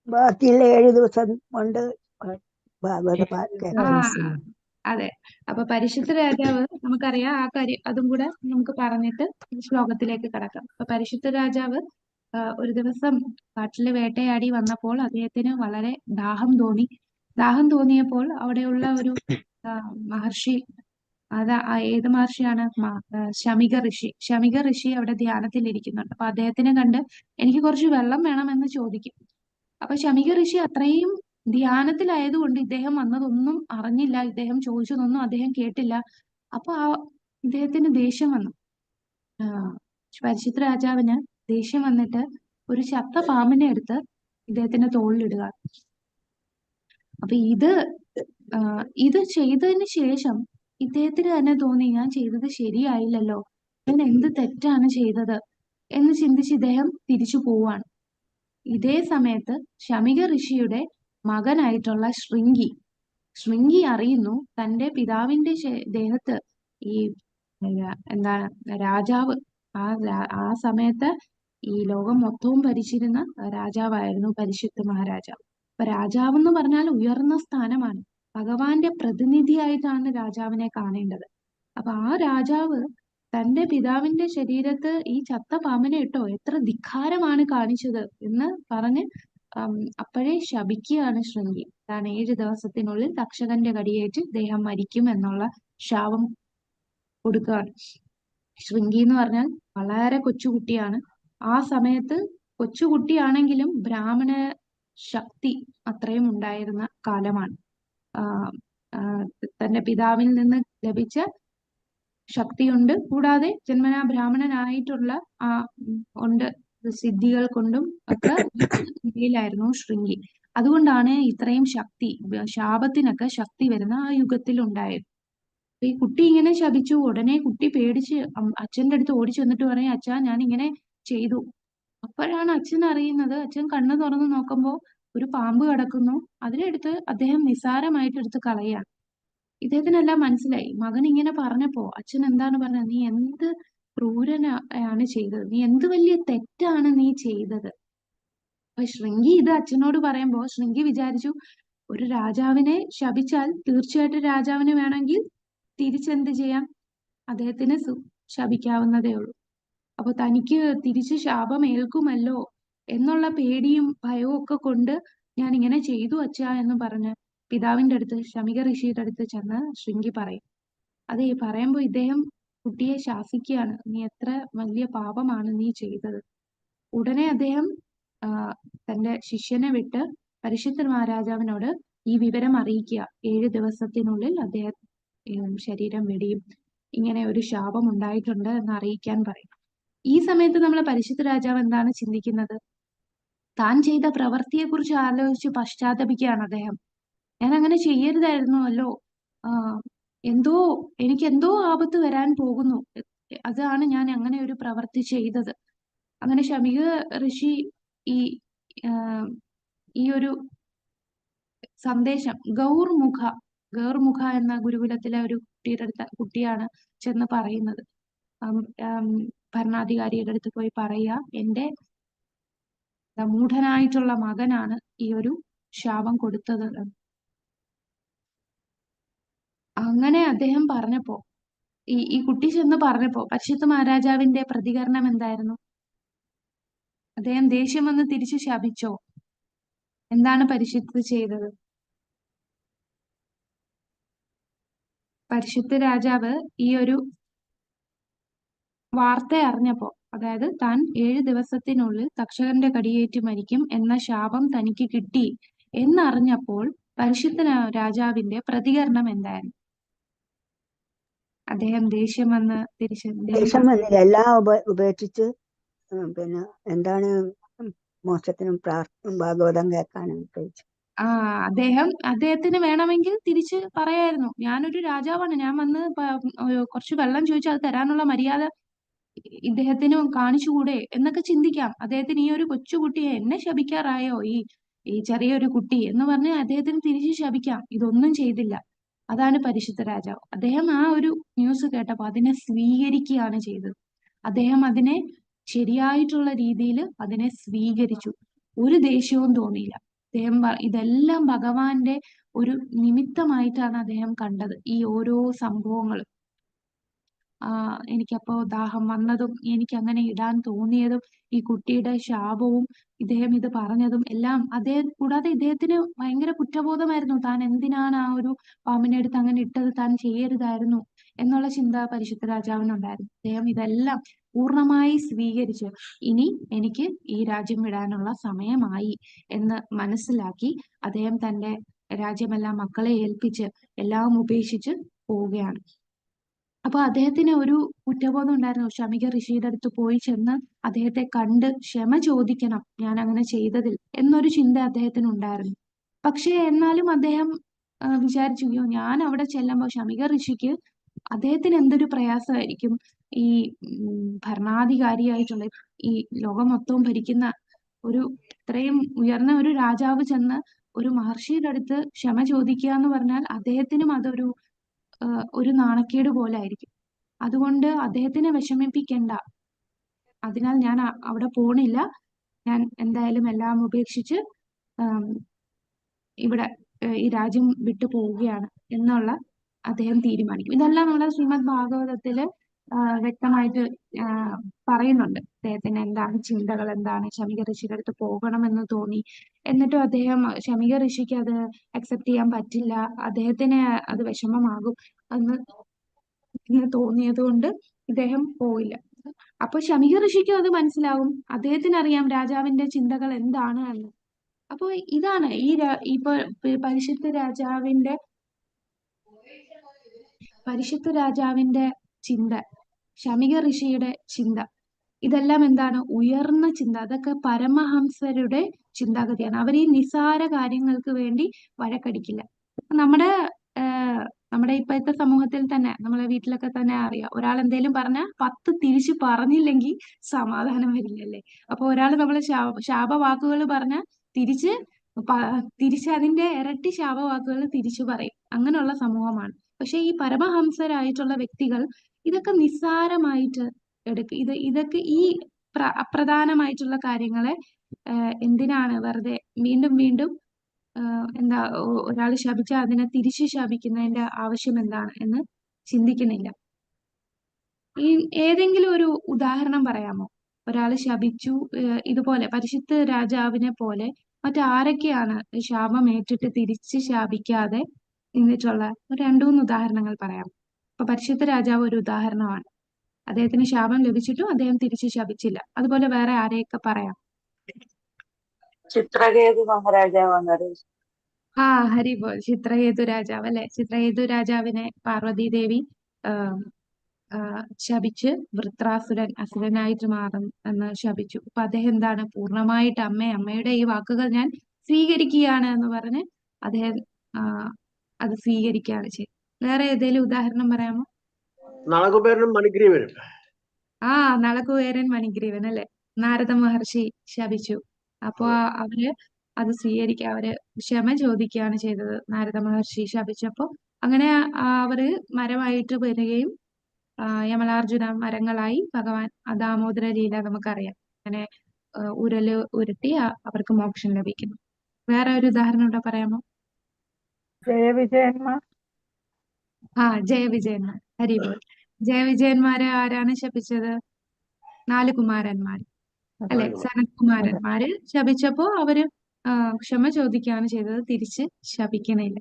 ബാക്കിയുള്ള 7 ദിവസം കൊണ്ട് അതെ. അപ്പൊ പരിശുദ്ധ രാജാവ്, നമുക്കറിയാം ആ കാര്യം, അതും കൂടെ നമുക്ക് പറഞ്ഞിട്ട് ശ്ലോകത്തിലേക്ക് കടക്കാം. അപ്പൊ പരിശുദ്ധ രാജാവ് ഒരു ദിവസം കാട്ടില് വേട്ടയാടി വന്നപ്പോൾ അദ്ദേഹത്തിന് വളരെ ദാഹം തോന്നിയപ്പോൾ അവിടെയുള്ള ഒരു മഹർഷി, ഏത് മഹർഷിയാണ്? ശമിക ഋഷി അവിടെ ധ്യാനത്തിൽ ഇരിക്കുന്നുണ്ട്. അപ്പൊ അദ്ദേഹത്തിനെ കണ്ട് എനിക്ക് കുറച്ച് വെള്ളം വേണമെന്ന് ചോദിക്കും. അപ്പൊ ശമിക ഋഷി അത്രയും ധ്യാനത്തിലായതുകൊണ്ട് ഇദ്ദേഹം വന്നതൊന്നും അറിഞ്ഞില്ല, ഇദ്ദേഹം ചോദിച്ചതൊന്നും അദ്ദേഹം കേട്ടില്ല. അപ്പൊ ഇദ്ദേഹത്തിന് ദേഷ്യം വന്നു. പരിശുദ്ധ രാജാവിന് ദേഷ്യം വന്നിട്ട് ഒരു ചത്ത പാമ്പിനെ എടുത്ത് ഇദ്ദേഹത്തിന്റെ തോളിലിടുക. അപ്പൊ ഇത് ചെയ്തതിന് ശേഷം ഇദ്ദേഹത്തിന് തന്നെ തോന്നി, ഞാൻ ചെയ്തത് ശരിയായില്ലല്ലോ, ഞാൻ എന്ത് തെറ്റാണ് ചെയ്തത് എന്ന് ചിന്തിച്ച് ഇദ്ദേഹം തിരിച്ചു പോവാണ്. ഇതേ സമയത്ത് ശമിക ഋഷിയുടെ മകനായിട്ടുള്ള ശൃംഗി അറിയുന്നു തന്റെ പിതാവിന്റെ ദേഹത്ത് ഈ എന്താണ് രാജാവ്, ആ സമയത്ത് ഈ ലോകം മൊത്തവും ഭരിച്ചിരുന്ന രാജാവായിരുന്നു പരിശുദ്ധ മഹാരാജാവ്. അപ്പൊ രാജാവ് എന്ന് പറഞ്ഞാൽ ഉയർന്ന സ്ഥാനമാണ്, ഭഗവാന്റെ പ്രതിനിധിയായിട്ടാണ് രാജാവിനെ കാണേണ്ടത്. അപ്പൊ ആ രാജാവ് തന്റെ പിതാവിന്റെ ശരീരത്ത് ഈ ചത്ത പാമ്പിനെ ഇട്ടോ, എത്ര ധിക്കാരമാണ് കാണിച്ചത് എന്ന് പറഞ്ഞ് അപ്പോഴേ ശപിക്കുകയാണ് ശൃംഗി. താൻ 7 ദിവസത്തിനുള്ളിൽ തക്ഷകന്റെ കടിയേറ്റ് ദേഹം മരിക്കും എന്നുള്ള ശാപം കൊടുക്കുകയാണ്. ശൃംഗി എന്ന് പറഞ്ഞാൽ വളരെ കൊച്ചുകുട്ടിയാണ്. ആ സമയത്ത് കൊച്ചുകുട്ടിയാണെങ്കിലും ബ്രാഹ്മണ ശക്തി അത്രയും ഉണ്ടായിരുന്ന കാലമാണ്. ആ, ആ, തന്റെ പിതാവിൽ നിന്ന് ലഭിച്ച ശക്തിയുണ്ട്. കൂടാതെ ജന്മനാ ബ്രാഹ്മണനായിട്ടുള്ള ആ ഉണ്ട് സിദ്ധികൾ കൊണ്ടും ഒക്കെ നിലയിലായിരുന്നു ശൃംഗി. അതുകൊണ്ടാണ് ഇത്രയും ശക്തി, ശാപത്തിനൊക്കെ ശക്തി വരുന്ന ആ യുഗത്തിൽ ഉണ്ടായത്. ഈ കുട്ടി ഇങ്ങനെ ശപിച്ചു. ഉടനെ കുട്ടി പേടിച്ച് അച്ഛന്റെ അടുത്ത് ഓടിച്ചു വന്നിട്ട് പറയും, അച്ഛാ ഞാൻ ഇങ്ങനെ ചെയ്തു. അപ്പോഴാണ് അച്ഛൻ അറിയുന്നത്. അച്ഛൻ കണ്ണു തുറന്ന് നോക്കുമ്പോൾ ഒരു പാമ്പ് കിടക്കുന്നു. അതിനെടുത്ത് അദ്ദേഹം നിസ്സാരമായിട്ട് എടുത്ത് കളയാണ്. ഇദ്ദേഹത്തിനെല്ലാം മനസ്സിലായി. മകൻ ഇങ്ങനെ പറഞ്ഞപ്പോ അച്ഛൻ എന്താണ് പറഞ്ഞത്? നീ എന്ത് ക്രൂരനാണ് ചെയ്തത്, നീ എന്ത് വലിയ തെറ്റാണ് നീ ചെയ്തത്. അപ്പൊ ശൃംഗി ഇത് അച്ഛനോട് പറയുമ്പോ ശൃംഗി വിചാരിച്ചു, ഒരു രാജാവിനെ ശപിച്ചാൽ തീർച്ചയായിട്ടും രാജാവിന് വേണമെങ്കിൽ തിരിച്ചെന്ത് ചെയ്യാം, അദ്ദേഹത്തിന് ശപിക്കാവുന്നതേ ഉള്ളൂ. അപ്പൊ തനിക്ക് തിരിച്ച് ശാപം ഏൽക്കുമല്ലോ എന്നുള്ള പേടിയും ഭയവും ഒക്കെ കൊണ്ട് ഞാൻ ഇങ്ങനെ ചെയ്തു അച്ഛാ എന്ന് പറഞ്ഞ് പിതാവിന്റെ അടുത്ത്, ശമിക ഋഷിയുടെ അടുത്ത് ചെന്ന് ശൃംഗി പറയും. അതെ, പറയുമ്പോ ഇദ്ദേഹം കുട്ടിയെ ശാസിക്കുകയാണ്, നീ എത്ര വലിയ പാപമാണ് നീ ചെയ്തത്. ഉടനെ അദ്ദേഹം തന്റെ ശിഷ്യനെ വിട്ട് പരിശുദ്ധ മഹാരാജാവിനോട് ഈ വിവരം അറിയിക്കുക. 7 ദിവസത്തിനുള്ളിൽ അദ്ദേഹം ശരീരം വെടിയും, ഇങ്ങനെ ഒരു ശാപം ഉണ്ടായിട്ടുണ്ട് എന്ന് അറിയിക്കാൻ പറയും. ഈ സമയത്ത് നമ്മളെ പരിശുദ്ധ രാജാവ് എന്താണ് ചിന്തിക്കുന്നത്? താൻ ചെയ്ത പ്രവൃത്തിയെ കുറിച്ച് ആലോചിച്ച് പശ്ചാത്തപിക്കുകയാണ് അദ്ദേഹം. ഞാൻ അങ്ങനെ ചെയ്യരുതായിരുന്നുവല്ലോ, എനിക്ക് എന്തോ ആപത്ത് വരാൻ പോകുന്നു, അതാണ് ഞാൻ അങ്ങനെ ഒരു പ്രവൃത്തി ചെയ്തത്. അങ്ങനെ ശമിക ഋഷി ഈ ഈ ഒരു സന്ദേശം ഗൗർമുഖ എന്ന ഗുരുകുലത്തിലെ ഒരു കുട്ടിയാണ് ചെന്ന് പറയുന്നത്. ഭരണാധികാരിയുടെ അടുത്ത് പോയി പറയുക, എന്റെ മൂഢനായിട്ടുള്ള മകനാണ് ഈ ഒരു ശാപം കൊടുത്തത്. അങ്ങനെ അദ്ദേഹം പറഞ്ഞപ്പോ, ഈ കുട്ടി ചെന്ന് പറഞ്ഞപ്പോ പരിശുദ്ധ മഹാരാജാവിന്റെ പ്രതികരണം എന്തായിരുന്നു? അദ്ദേഹം ദേഷ്യം വന്ന് തിരിച്ചു ശപിച്ചോ? എന്താണ് പരിശുദ്ധ ചെയ്തത്? പരിശുദ്ധ രാജാവ് ഈ ഒരു വാർത്ത അറിഞ്ഞപ്പോ, അതായത് താൻ 7 ദിവസത്തിനുള്ളിൽ തക്ഷകന്റെ കടിയേറ്റ് മരിക്കും എന്ന ശാപം തനിക്ക് കിട്ടി എന്നറിഞ്ഞപ്പോൾ പരിശുദ്ധ രാജാവിന്റെ പ്രതികരണം എന്തായിരുന്നു? അദ്ദേഹം ദേഷ്യം വന്ന് ദേഷ്യം വന്നില്ല, എല്ലാം ഉപേക്ഷിച്ച് പിന്നെ എന്താണ് മോക്ഷത്തിനും ഭാഗവതം കേൾക്കാനും കഴിച്ചു. അദ്ദേഹത്തിന് വേണമെങ്കിൽ തിരിച്ച് പറയായിരുന്നു, ഞാനൊരു രാജാവാണ്, ഞാൻ വന്ന് കുറച്ച് വെള്ളം ചോദിച്ചാൽ അത് തരാനുള്ള മര്യാദ ഇദ്ദേഹത്തിന് കാണിച്ചുകൂടെ എന്നൊക്കെ ചിന്തിക്കാം. അദ്ദേഹത്തിന് ഈ ഒരു കൊച്ചുകുട്ടിയെ എന്നെ ശപിക്കാറായോ ഈ ചെറിയൊരു കുട്ടി എന്ന് പറഞ്ഞ് അദ്ദേഹത്തിന് തിരിച്ച് ശപിക്കാം. ഇതൊന്നും ചെയ്തില്ല. അതാണ് പരിശുദ്ധ രാജാവ്. അദ്ദേഹം ആ ഒരു ന്യൂസ് കേട്ടപ്പോൾ അതിനെ സ്വീകരിക്കുകയാണ് ചെയ്തത്. അദ്ദേഹം അതിനെ ശരിയായിട്ടുള്ള രീതിയിൽ അതിനെ സ്വീകരിച്ചു. ഒരു ദേഷ്യവും തോന്നിയില്ല. അദ്ദേഹം ഇതെല്ലാം ഭഗവാന്റെ ഒരു നിമിത്തമായിട്ടാണ് അദ്ദേഹം കണ്ടത്. ഈ ഓരോ സംഭവങ്ങളും, എനിക്കപ്പോ ദാഹം വന്നതും എനിക്ക് അങ്ങനെ ഇടാൻ തോന്നിയതും ഈ കുട്ടിയുടെ ശാപവും ഇദ്ദേഹം ഇത് പറഞ്ഞതും എല്ലാം കൂടാതെ ഇദ്ദേഹത്തിന് ഭയങ്കര കുറ്റബോധമായിരുന്നു. താൻ എന്തിനാണ് ആ ഒരു പാമ്പിനെ എടുത്ത് അങ്ങനെ ഇട്ടത്, താൻ ചെയ്യരുതായിരുന്നു എന്നുള്ള ചിന്ത പരിശുദ്ധ രാജാവിനുണ്ടായിരുന്നു. അദ്ദേഹം ഇതെല്ലാം പൂർണ്ണമായി സ്വീകരിച്ച് ഇനി എനിക്ക് ഈ രാജ്യം വിടാനുള്ള സമയമായി എന്ന് മനസ്സിലാക്കി അദ്ദേഹം തന്റെ രാജ്യമെല്ലാം മക്കളെ ഏൽപ്പിച്ച് എല്ലാം ഉപേക്ഷിച്ച് പോവുകയാണ്. അപ്പൊ അദ്ദേഹത്തിന് ഒരു കുറ്റബോധം ഉണ്ടായിരുന്നു. ശമിക ഋഷിയുടെ അടുത്ത് പോയി ചെന്ന് അദ്ദേഹത്തെ കണ്ട് ക്ഷമ ചോദിക്കണം, ഞാൻ അങ്ങനെ ചെയ്തതിൽ എന്നൊരു ചിന്ത അദ്ദേഹത്തിന് ഉണ്ടായിരുന്നു. പക്ഷെ എന്നാലും അദ്ദേഹം വിചാരിച്ചു, ഞാൻ അവിടെ ചെല്ലുമ്പോൾ ശമിക ഋഷിക്ക് അദ്ദേഹത്തിന് എന്തൊരു പ്രയാസമായിരിക്കും, ഈ ഭരണാധികാരിയായിട്ടുള്ള ഈ ലോകം മൊത്തവും ഭരിക്കുന്ന ഒരു ഇത്രയും ഉയർന്ന ഒരു രാജാവ് ചെന്ന് ഒരു മഹർഷിയുടെ അടുത്ത് ക്ഷമ ചോദിക്കുക എന്ന് പറഞ്ഞാൽ അദ്ദേഹത്തിനും അതൊരു ഒരു നാണക്കേട് പോലെ ആയിരിക്കും. അതുകൊണ്ട് അദ്ദേഹത്തിനെ വിഷമിപ്പിക്കണ്ട, അതിനാൽ ഞാൻ അവിടെ പോണില്ല, ഞാൻ എന്തായാലും എല്ലാം ഉപേക്ഷിച്ച് ഇവിടെ ഈ രാജ്യം വിട്ടു പോവുകയാണ് എന്നുള്ള അദ്ദേഹം തീരുമാനിക്കും. ഇതെല്ലാം നമ്മുടെ ശ്രീമദ് ഭാഗവതത്തില് വ്യക്തമായിട്ട് പറയുന്നുണ്ട്. അദ്ദേഹത്തിന് എന്താണ് ചിന്തകൾ, എന്താണ് ശമിക ഋഷിയുടെ അടുത്ത് പോകണമെന്ന് തോന്നി, എന്നിട്ടും അദ്ദേഹം ശമിക ഋഷിക്ക് അത് അക്സെപ്റ്റ് ചെയ്യാൻ പറ്റില്ല, അദ്ദേഹത്തിന് അത് വിഷമമാകും എന്ന് തോന്നിയത് കൊണ്ട് ഇദ്ദേഹം പോവില്ല. അപ്പൊ ശമിക ഋഷിക്കും അത് മനസ്സിലാവും, അദ്ദേഹത്തിന് അറിയാം രാജാവിന്റെ ചിന്തകൾ എന്താണ് എന്ന്. അപ്പൊ ഇതാണ് ഇപ്പൊ പരിശുദ്ധ രാജാവിന്റെ ചിന്ത, ശമിക ഋഷിയുടെ ചിന്ത, ഇതെല്ലാം എന്താണ്? ഉയർന്ന ചിന്ത. അതൊക്കെ പരമഹംസരുടെ ചിന്താഗതിയാണ്. അവർ ഈ നിസാര കാര്യങ്ങൾക്ക് വേണ്ടി വഴക്കടിക്കില്ല. നമ്മുടെ നമ്മുടെ ഇപ്പോഴത്തെ സമൂഹത്തിൽ തന്നെ, നമ്മളെ വീട്ടിലൊക്കെ തന്നെ അറിയാം, ഒരാൾ എന്തെങ്കിലും പറഞ്ഞാൽ 10 തിരിച്ച് പറഞ്ഞില്ലെങ്കിൽ സമാധാനം വരില്ലല്ലേ. അപ്പൊ ഒരാൾ നമ്മളെ ശാപവാക്കുകൾ പറഞ്ഞാൽ തിരിച്ച് അതിന്റെ ഇരട്ടി ശാപവാക്കുകൾ തിരിച്ചു പറയും. അങ്ങനെയുള്ള സമൂഹമാണ്. പക്ഷെ ഈ പരമഹംസരായിട്ടുള്ള വ്യക്തികൾ ഇതൊക്കെ നിസ്സാരമായിട്ട് ഇതൊക്കെ ഈ അപ്രധാനമായിട്ടുള്ള കാര്യങ്ങളെ എന്തിനാണ് വെറുതെ വീണ്ടും വീണ്ടും എന്താ ഒരാൾ ശപിച്ചാൽ അതിനെ തിരിച്ചു ശപിക്കുന്നതിന്റെ ആവശ്യം എന്താണ് എന്ന് ചിന്തിക്കുന്നില്ല. ഏതെങ്കിലും ഒരു ഉദാഹരണം പറയാമോ? ഒരാൾ ശപിച്ചു, ഇതുപോലെ പരിശുദ്ധ രാജാവിനെ പോലെ മറ്റാരൊക്കെയാണ് ശാപം ഏറ്റിട്ട് തിരിച്ച് ശാപിക്കാതെ നിന്നിട്ടുള്ള 2-3 ഉദാഹരണങ്ങൾ പറയാം. അപ്പൊ പരിശുദ്ധ രാജാവ് ഒരു ഉദാഹരണമാണ്. അദ്ദേഹത്തിന് ശാപം ലഭിച്ചിട്ടും അദ്ദേഹം തിരിച്ച് ശപിച്ചില്ല. അതുപോലെ വേറെ ആരെയൊക്കെ പറയാം? ചിത്രകേതു മഹാരാജാവ് വന്നത്. ഹരിബോൾ. ചിത്രകേതു രാജാവ് അല്ലെ. ചിത്രകേതു രാജാവിനെ പാർവതീദേവി ശപിച്ച് അസുരനായിട്ട് മാറും എന്ന് ശപിച്ചു. അപ്പൊ അദ്ദേഹം എന്താണ്? പൂർണ്ണമായിട്ട് അമ്മയുടെ ഈ വാക്കുകൾ ഞാൻ സ്വീകരിക്കുകയാണ് എന്ന് പറഞ്ഞ് അദ്ദേഹം അത് സ്വീകരിക്കുകയാണ് ചെയ്തത്. വേറെ ഏതെങ്കിലും ഉദാഹരണം പറയാമോ? നളകുബേരനും മണിഗ്രീവനും. നളകുബേരൻ മണിഗ്രീവൻ അല്ലെ. നാരദ മഹർഷി ശപിച്ചു. അപ്പൊ അവര് അത് സ്വീകരിക്കുക, അവര് ക്ഷമ ചോദിക്കുകയാണ് ചെയ്തത്. നാരദ മഹർഷി ശപിച്ചപ്പോ അങ്ങനെ അവര് മരമായിട്ട് വരികയും യമലാർജുന മരങ്ങളായി ഭഗവാൻ ദാമോദര ലീല നമുക്കറിയാം. അങ്ങനെ ഉരല് ഉരുട്ടി അവർക്ക് മോക്ഷം ലഭിക്കുന്നു. വേറെ ഒരു ഉദാഹരണം ഇവിടെ പറയാമോ? ജയവിജയന്മാർ. ജയവിജയന്മാർ. ഹരിബോൾ. ജയവിജയന്മാരെ ആരാണ് ശപിച്ചത്? 4 കുമാരന്മാർ അല്ലെ. സനത്കുമാരന്മാര് ശപിച്ചപ്പോ അവര് ക്ഷമ ചോദിക്കുകയാണ് ചെയ്തത്, തിരിച്ച് ശപിക്കണില്ല.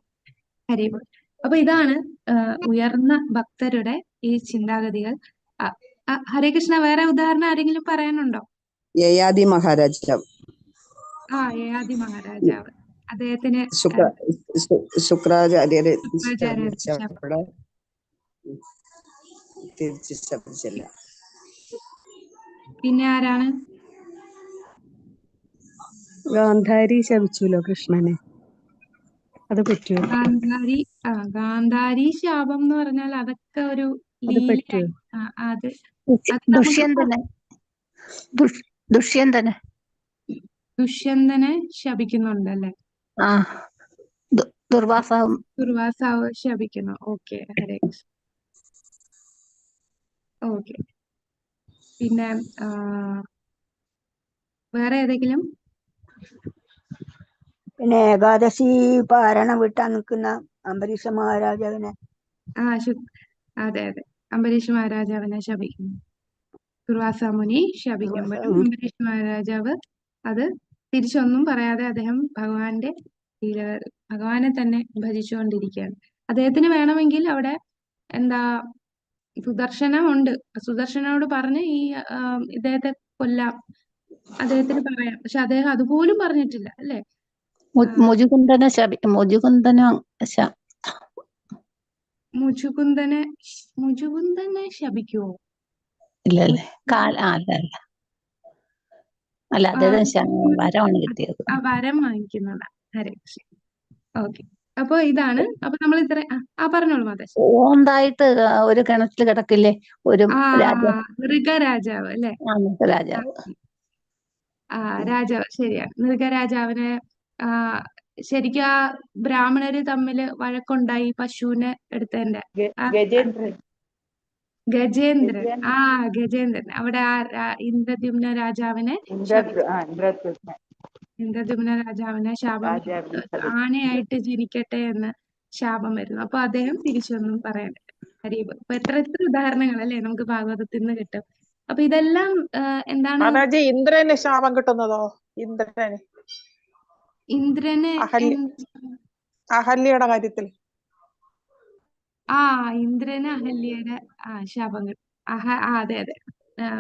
ഹരിബോൾ. അപ്പൊ ഇതാണ് ഉയർന്ന ഭക്തരുടെ ഈ ചിന്താഗതികൾ. ഹരേ കൃഷ്ണ, വേറെ ഉദാഹരണം ആരെങ്കിലും പറയാനുണ്ടോ? യയാതി മഹാരാജാവ്. യയാതി മഹാരാജാവ്. അദ്ദേഹത്തിന് ശുക്രാചാര്യരെ തിരിച്ച് ശപിച്ചില്ല. പിന്നെ ആരാണ്? ഗാന്ധാരി ശപിച്ചല്ലോ കൃഷ്ണനെ, അത് പറ്റുമോ? ഗാന്ധാരി ശാപം എന്ന് പറഞ്ഞാൽ അതൊക്കെ ഒരു ലീലയായി. ദുഷ്യന്തനെ ശപിക്കുന്നുണ്ടല്ലേ. ദുർവാസാവ് ശപിക്കുന്നു. ഓക്കെ, ഹരേ കൃഷ്ണ. ഓക്കെ, പിന്നെ വേറെ ഏതെങ്കിലും? പിന്നെ ഏകാദശി പാരണം വിട്ടാൻ നിൽക്കുന്ന അംബരീഷ മഹാരാജാവിനെ. അതെ, അംബരീഷ മഹാരാജാവിനെ ശപിക്കുന്നു. ദുർവാസ മുനി ശപിക്കുമ്പോഴും അംബരീഷ മഹാരാജാവ് അത് തിരിച്ചൊന്നും പറയാതെ അദ്ദേഹം ഭഗവാനെ തന്നെ ഭജിച്ചുകൊണ്ടിരിക്കുകയാണ്. അദ്ദേഹത്തിന് വേണമെങ്കിൽ അവിടെ സുദർശനമുണ്ട്, സുദർശനോട് പറഞ്ഞ് ഇദ്ദേഹത്തെ കൊല്ലാം, അദ്ദേഹത്തിന് പറയാം. പക്ഷെ അദ്ദേഹം അതുപോലും പറഞ്ഞിട്ടില്ല അല്ലെ. മുചുകുന്ദനെ ശപിക്കുവോ? ഇല്ലല്ലേ. അല്ല, വരമാണ് കിട്ടിയത്. വരം വാങ്ങിക്കുന്നതാ. ഹരേ കൃഷ്ണ. ഓക്കെ, അപ്പൊ ഇതാണ്. അപ്പൊ നമ്മൾ ഇത്ര പറഞ്ഞോളൂ മാതാജി. ഓന്തായിട്ട് ഒരു കിണറ്റിൽ കിടക്കില്ലേ ഒരു മൃഗരാജാവ് അല്ലെ. രാജാവ്. രാജാവ് ശരിയാണ്. മൃഗരാജാവിനെ ശരിക്കും ആ ബ്രാഹ്മണര് തമ്മില് വഴക്കുണ്ടായി പശുവിനെ എടുത്തതിന്റെ. ഗജേന്ദ്രൻ. ഗജേന്ദ്രൻ അവിടെ ഇന്ദ്രദ്യുമ്ന രാജാവിനെ ശാപം, ആനയായിട്ട് ജനിക്കട്ടെ എന്ന് ശാപം വരുന്നു. അപ്പൊ അദ്ദേഹം തിരിച്ചൊന്നും പറയാനില്ല. ഹരീബ്. അപ്പൊ എത്ര ഉദാഹരണങ്ങൾ അല്ലെ നമുക്ക് ഭാഗവതത്തിൽ നിന്ന് കിട്ടും. അപ്പൊ ഇതെല്ലാം എന്താണ്? ഇന്ദ്രന് ശാപം കിട്ടുന്നതോ? ഇന്ദ്രന് അഹല്യയുടെ കാര്യത്തിൽ ഇന്ദ്രന് അഹല്യയുടെ ശാപം കിട്ടും. അതെ അതെ,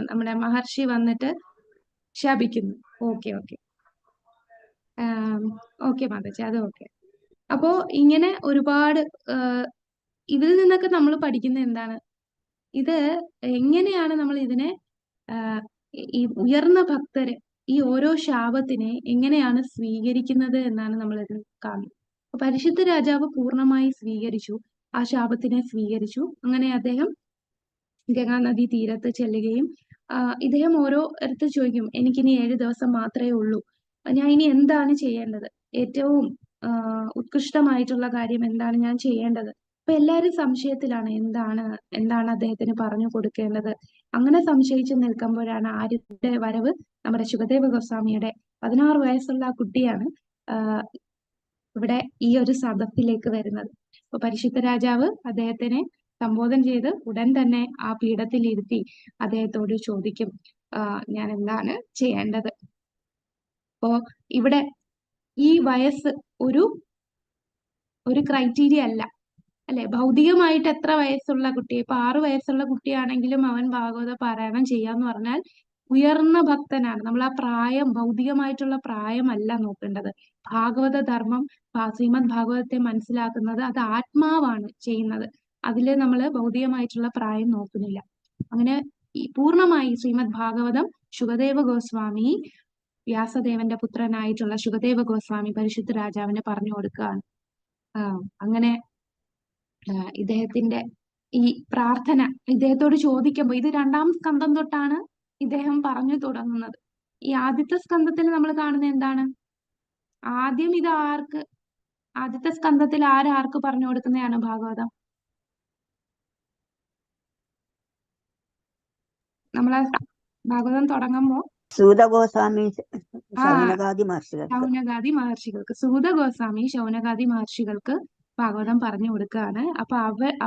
നമ്മുടെ മഹർഷി വന്നിട്ട് ശപിക്കുന്നു. ഓക്കെ ഓക്കെ, ഓക്കെ മാതാജി, അത് ഓക്കെ. അപ്പോ ഇങ്ങനെ ഒരുപാട് ഇതിൽ നിന്നൊക്കെ നമ്മൾ പഠിക്കുന്നത് എന്താണ്, ഇത് എങ്ങനെയാണ് നമ്മൾ ഇതിനെ ഈ ഉയർന്ന ഭക്തര് ഈ ഓരോ ശാപത്തിനെ എങ്ങനെയാണ് സ്വീകരിക്കുന്നത് എന്നാണ് നമ്മൾ ഇതിൽ കാണുന്നത്. അപ്പൊ പരിശുദ്ധ രാജാവ് പൂർണ്ണമായി സ്വീകരിച്ചു, ആ ശാപത്തിനെ സ്വീകരിച്ചു. അങ്ങനെ അദ്ദേഹം ഗംഗാനദി തീരത്ത് ചെല്ലുകയും ഇദ്ദേഹം ഓരോരുത്തർ ചോദിക്കും, എനിക്കിനി 7 ദിവസം മാത്രമേ ഉള്ളൂ, ഞാൻ ഇനി എന്താണ് ചെയ്യേണ്ടത്, ഏറ്റവും ഉത്കൃഷ്ടമായിട്ടുള്ള കാര്യം എന്താണ് ഞാൻ ചെയ്യേണ്ടത്. അപ്പൊ എല്ലാരും സംശയത്തിലാണ്, എന്താണ് അദ്ദേഹത്തിന് പറഞ്ഞു കൊടുക്കേണ്ടത്. അങ്ങനെ സംശയിച്ച് നിൽക്കുമ്പോഴാണ് ആദ്യത്തെ വരവ് നമ്മുടെ ശുകദേവ ഗോസ്വാമിയുടെ 16 വയസ്സുള്ള ആ കുട്ടിയാണ് ഇവിടെ ഈ ഒരു സദസ്സിലേക്ക് വരുന്നത്. അപ്പൊ പരിശുദ്ധ രാജാവ് അദ്ദേഹത്തിനെ സംബോധന ചെയ്ത് ഉടൻ തന്നെ ആ പീഠത്തിൽ ഇരുത്തി അദ്ദേഹത്തോട് ചോദിക്കും, ഞാൻ എന്താണ് ചെയ്യേണ്ടത്. അപ്പോ ഇവിടെ ഈ വയസ്സ് ഒരു ക്രൈറ്റീരിയ അല്ല, അല്ലെ? ഭൗതികമായിട്ട് എത്ര വയസ്സുള്ള കുട്ടി, ഇപ്പൊ 6 വയസ്സുള്ള കുട്ടിയാണെങ്കിലും അവൻ ഭാഗവത പാരായണം ചെയ്യാന്ന് പറഞ്ഞാൽ ഉയർന്ന ഭക്തനാണ്. നമ്മൾ ആ പ്രായം, ഭൗതികമായിട്ടുള്ള പ്രായമല്ല നോക്കേണ്ടത്. ഭാഗവത ധർമ്മം, ശ്രീമദ് ഭാഗവതത്തെ മനസ്സിലാക്കുന്നത് അത് ആത്മാവാണ് ചെയ്യുന്നത്. അതില് നമ്മൾ ഭൗതികമായിട്ടുള്ള പ്രായം നോക്കുന്നില്ല. അങ്ങനെ പൂർണ്ണമായി ശ്രീമദ് ഭാഗവതം ശുകദേവ ഗോസ്വാമി, വ്യാസദേവന്റെ പുത്രനായിട്ടുള്ള ശുകദേവ ഗോസ്വാമി പരിശുദ്ധ രാജാവിന് പറഞ്ഞു കൊടുക്കുകയാണ്. അങ്ങനെ ഇദ്ദേഹത്തിന്റെ ഈ പ്രാർത്ഥന ഇദ്ദേഹത്തോട് ചോദിക്കുമ്പോൾ, ഇത് 2-ാം സ്കന്ധം തൊട്ടാണ് ഇദ്ദേഹം പറഞ്ഞു തുടങ്ങുന്നത്. ഈ ആദ്യത്തെ സ്കന്ധത്തിൽ നമ്മൾ കാണുന്നത് എന്താണ്? ആദ്യം ഇത് ആദ്യത്തെ സ്കന്ധത്തിൽ ആർക്ക് പറഞ്ഞു കൊടുക്കുന്നതാണ് ഭാഗവതം? നമ്മളെ ഭാഗവതം തുടങ്ങുമ്പോ സൂതഗോസ്വാമി ശൗനകാദി മഹർഷികൾക്ക് സൂതഗോസ്വാമി ശൗനകാദി മഹർഷികൾക്ക് ഭാഗവതം പറഞ്ഞു കൊടുക്കുകയാണ്. അപ്പൊ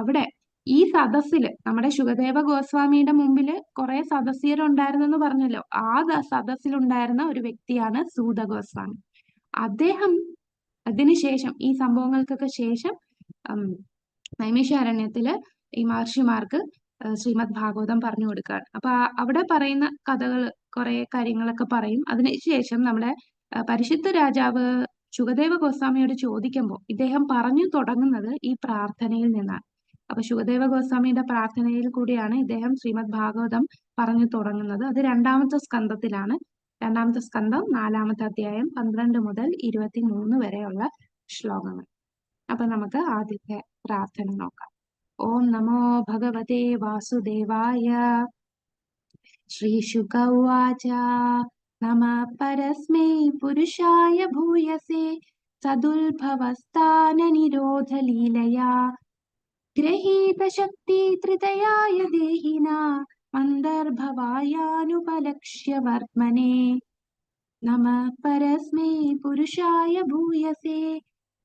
അവിടെ ഈ സദസ്സില് നമ്മുടെ ശുകദേവ ഗോസ്വാമിയുടെ മുമ്പില് കുറെ സദസ്യരുണ്ടായിരുന്നെന്ന് പറഞ്ഞല്ലോ. ആ സദസ്സിലുണ്ടായിരുന്ന ഒരു വ്യക്തിയാണ് സൂത ഗോസ്വാമി. അദ്ദേഹം അതിനുശേഷം, ഈ സംഭവങ്ങൾക്കൊക്കെ ശേഷം നൈമിഷാരണ്യത്തില് ഈ മഹർഷിമാർക്ക് ശ്രീമദ് ഭാഗവതം പറഞ്ഞു കൊടുക്കുകയാണ്. അപ്പൊ അവിടെ പറയുന്ന കഥകൾ, കുറെ കാര്യങ്ങളൊക്കെ പറയും. അതിനുശേഷം നമ്മുടെ പരിശുദ്ധ രാജാവ് ശുകദേവ ഗോസ്വാമിയോട് ചോദിക്കുമ്പോൾ ഇദ്ദേഹം പറഞ്ഞു തുടങ്ങുന്നത് ഈ പ്രാർത്ഥനയിൽ നിന്നാണ്. അപ്പൊ ശുകദേവ ഗോസ്വാമിയുടെ പ്രാർത്ഥനയിൽ കൂടിയാണ് ഇദ്ദേഹം ശ്രീമദ് ഭാഗവതം പറഞ്ഞു തുടങ്ങുന്നത്. അത് 2-ാമത്തെ സ്കന്ധത്തിലാണ്. 2-ാമത്തെ സ്കന്ധം 4-ാമത്തെ അധ്യായം 12 മുതൽ 23 വരെയുള്ള ശ്ലോകങ്ങൾ. അപ്പൊ നമുക്ക് ആദ്യത്തെ പ്രാർത്ഥന നോക്കാം. ഓം നമോ ഭഗവതേ വാസുദേവായ. ശ്രീശുക ഉവാച. നമഃ പരസ്മൈ പുരുഷായ ഭൂയസേ സദുൽഭവസ്ഥാനനിരോധലീലയാ ഗൃഹീതശക്തി ത്രിതയായ ദേഹിനാ മന്ദർഭവായാനുപലക്ഷ്യ വർത്മനെ. നമഃ പരസ്മൈ പുരുഷായ ഭൂയസേ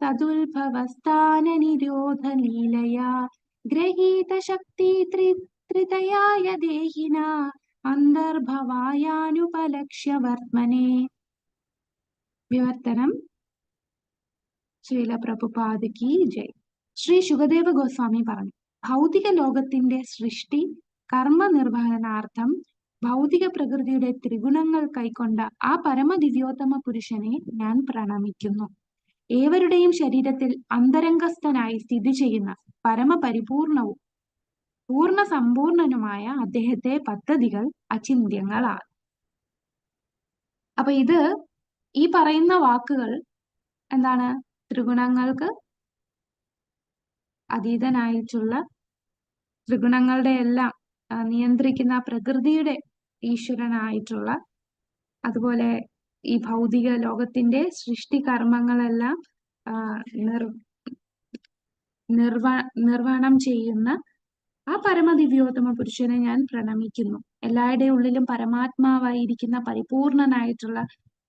സദുൽഭവസ്ഥാനനിരോധലീലയാ ഗൃഹീതശക്തി ത്രിതയായ ദേഹിനാ മന്ദർഭവായാനുപലക്ഷ്യ വർത്മനെ. വിവർത്തനം. ശ്രീല പ്രഭുപാദ് കി ജയ്. ശ്രീ ശുകദേവ ഗോസ്വാമി പറഞ്ഞു, ഭൗതിക ലോകത്തിന്റെ സൃഷ്ടി കർമ്മ നിർവഹണാർത്ഥം ഭൗതിക പ്രകൃതിയുടെ ത്രിഗുണങ്ങൾ കൈക്കൊണ്ട ആ പരമദിവ്യോത്തമ പുരുഷനെ ഞാൻ പ്രണമിക്കുന്നു. ഏവരുടെയും ശരീരത്തിൽ അന്തരംഗസ്ഥനായി സ്ഥിതി ചെയ്യുന്ന പരമപരിപൂർണവും പൂർണ്ണ സമ്പൂർണനുമായ അദ്ദേഹത്തെ പദ്ധതികൾ അചിന്ത്യങ്ങളാണ്. അപ്പൊ ഈ പറയുന്ന വാക്കുകൾ എന്താണ്? ത്രിഗുണങ്ങൾക്ക് അതീതനായിട്ടുള്ള, ത്രിഗുണങ്ങളുടെ എല്ലാം നിയന്ത്രിക്കുന്ന പ്രകൃതിയുടെ ഈശ്വരനായിട്ടുള്ള, അതുപോലെ ഈ ഭൗതിക ലോകത്തിന്റെ സൃഷ്ടി കർമ്മങ്ങളെല്ലാം നിർവഹണം ചെയ്യുന്ന ആ പരമദിവ്യോത്തമ പുരുഷനെ ഞാൻ പ്രണമിക്കുന്നു. എല്ലാവരുടെ ഉള്ളിലും പരമാത്മാവായിരിക്കുന്ന പരിപൂർണനായിട്ടുള്ള,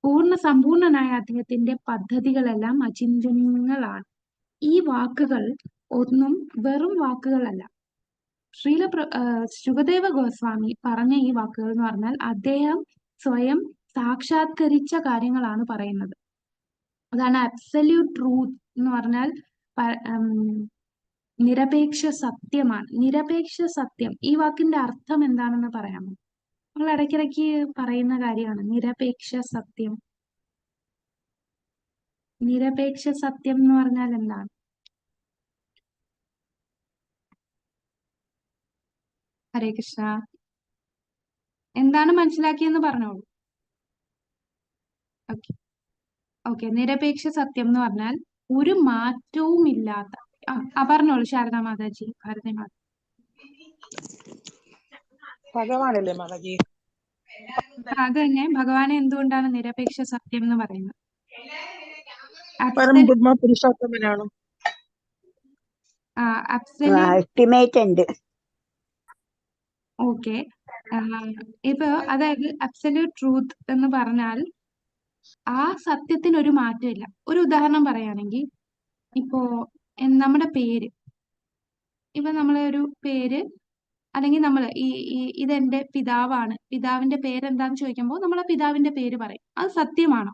പൂർണ്ണ സമ്പൂർണനായ അദ്ദേഹത്തിന്റെ പദ്ധതികളെല്ലാം അചിന്തനീയങ്ങളാണ്. ഈ വാക്കുകൾ ഒന്നും വെറും വാക്കുകളല്ല. ശുകദേവ ഗോസ്വാമി പറഞ്ഞ ഈ വാക്കുകൾ എന്ന് പറഞ്ഞാൽ അദ്ദേഹം സ്വയം സാക്ഷാത്കരിച്ച കാര്യങ്ങളാണ് പറയുന്നത്. അതാണ് അബ്സല്യൂട്ട് ട്രൂത്ത് എന്ന് പറഞ്ഞാൽ. നിരപേക്ഷ സത്യമാണ്. നിരപേക്ഷ സത്യം, ഈ വാക്കിന്റെ അർത്ഥം എന്താണെന്ന് പറയാമോ? നമ്മൾ ഇടയ്ക്കിടയ്ക്ക് പറയുന്ന കാര്യമാണ് നിരപേക്ഷ സത്യം. നിരപേക്ഷ സത്യം എന്ന് പറഞ്ഞാൽ എന്താണ്? ഹരേ കൃഷ്ണ. എന്താണ് മനസ്സിലാക്കിയെന്ന് പറഞ്ഞോളൂ. Okay okay. നിരപേക്ഷ സത്യം എന്ന് പറഞ്ഞാൽ ഒരു മാറ്റവും ഇല്ലാത്ത. പറഞ്ഞോളൂ ശാരദാ മാതാജി, ഭാരതി മാത. ഭഗവാനല്ലേ മാതാജി? അത് തന്നെ. ഭഗവാനെ എന്തുകൊണ്ടാണ് നിരപേക്ഷ സത്യം എന്ന് പറയുന്നത്? പരംബ്രഹ്മ പുരുഷോത്തമനാണ്. എസ്റ്റിമേറ്റ് ഉണ്ട്. ഓക്കെ. ഇപ്പൊ അതായത് അബ്സല്യൂട്ട് ട്രൂത്ത് എന്ന് പറഞ്ഞാൽ ആ സത്യത്തിന് ഒരു മാറ്റമില്ല. ഒരു ഉദാഹരണം പറയുകയാണെങ്കിൽ, ഇപ്പോ നമ്മുടെ പേര്, ഇപ്പൊ നമ്മളെ ഒരു പേര്, അല്ലെങ്കിൽ നമ്മൾ ഇതെന്റെ പിതാവാണ്, പിതാവിന്റെ പേരെന്താന്ന് ചോദിക്കുമ്പോൾ നമ്മൾ ആ പിതാവിന്റെ പേര് പറയും. അത് സത്യമാണോ?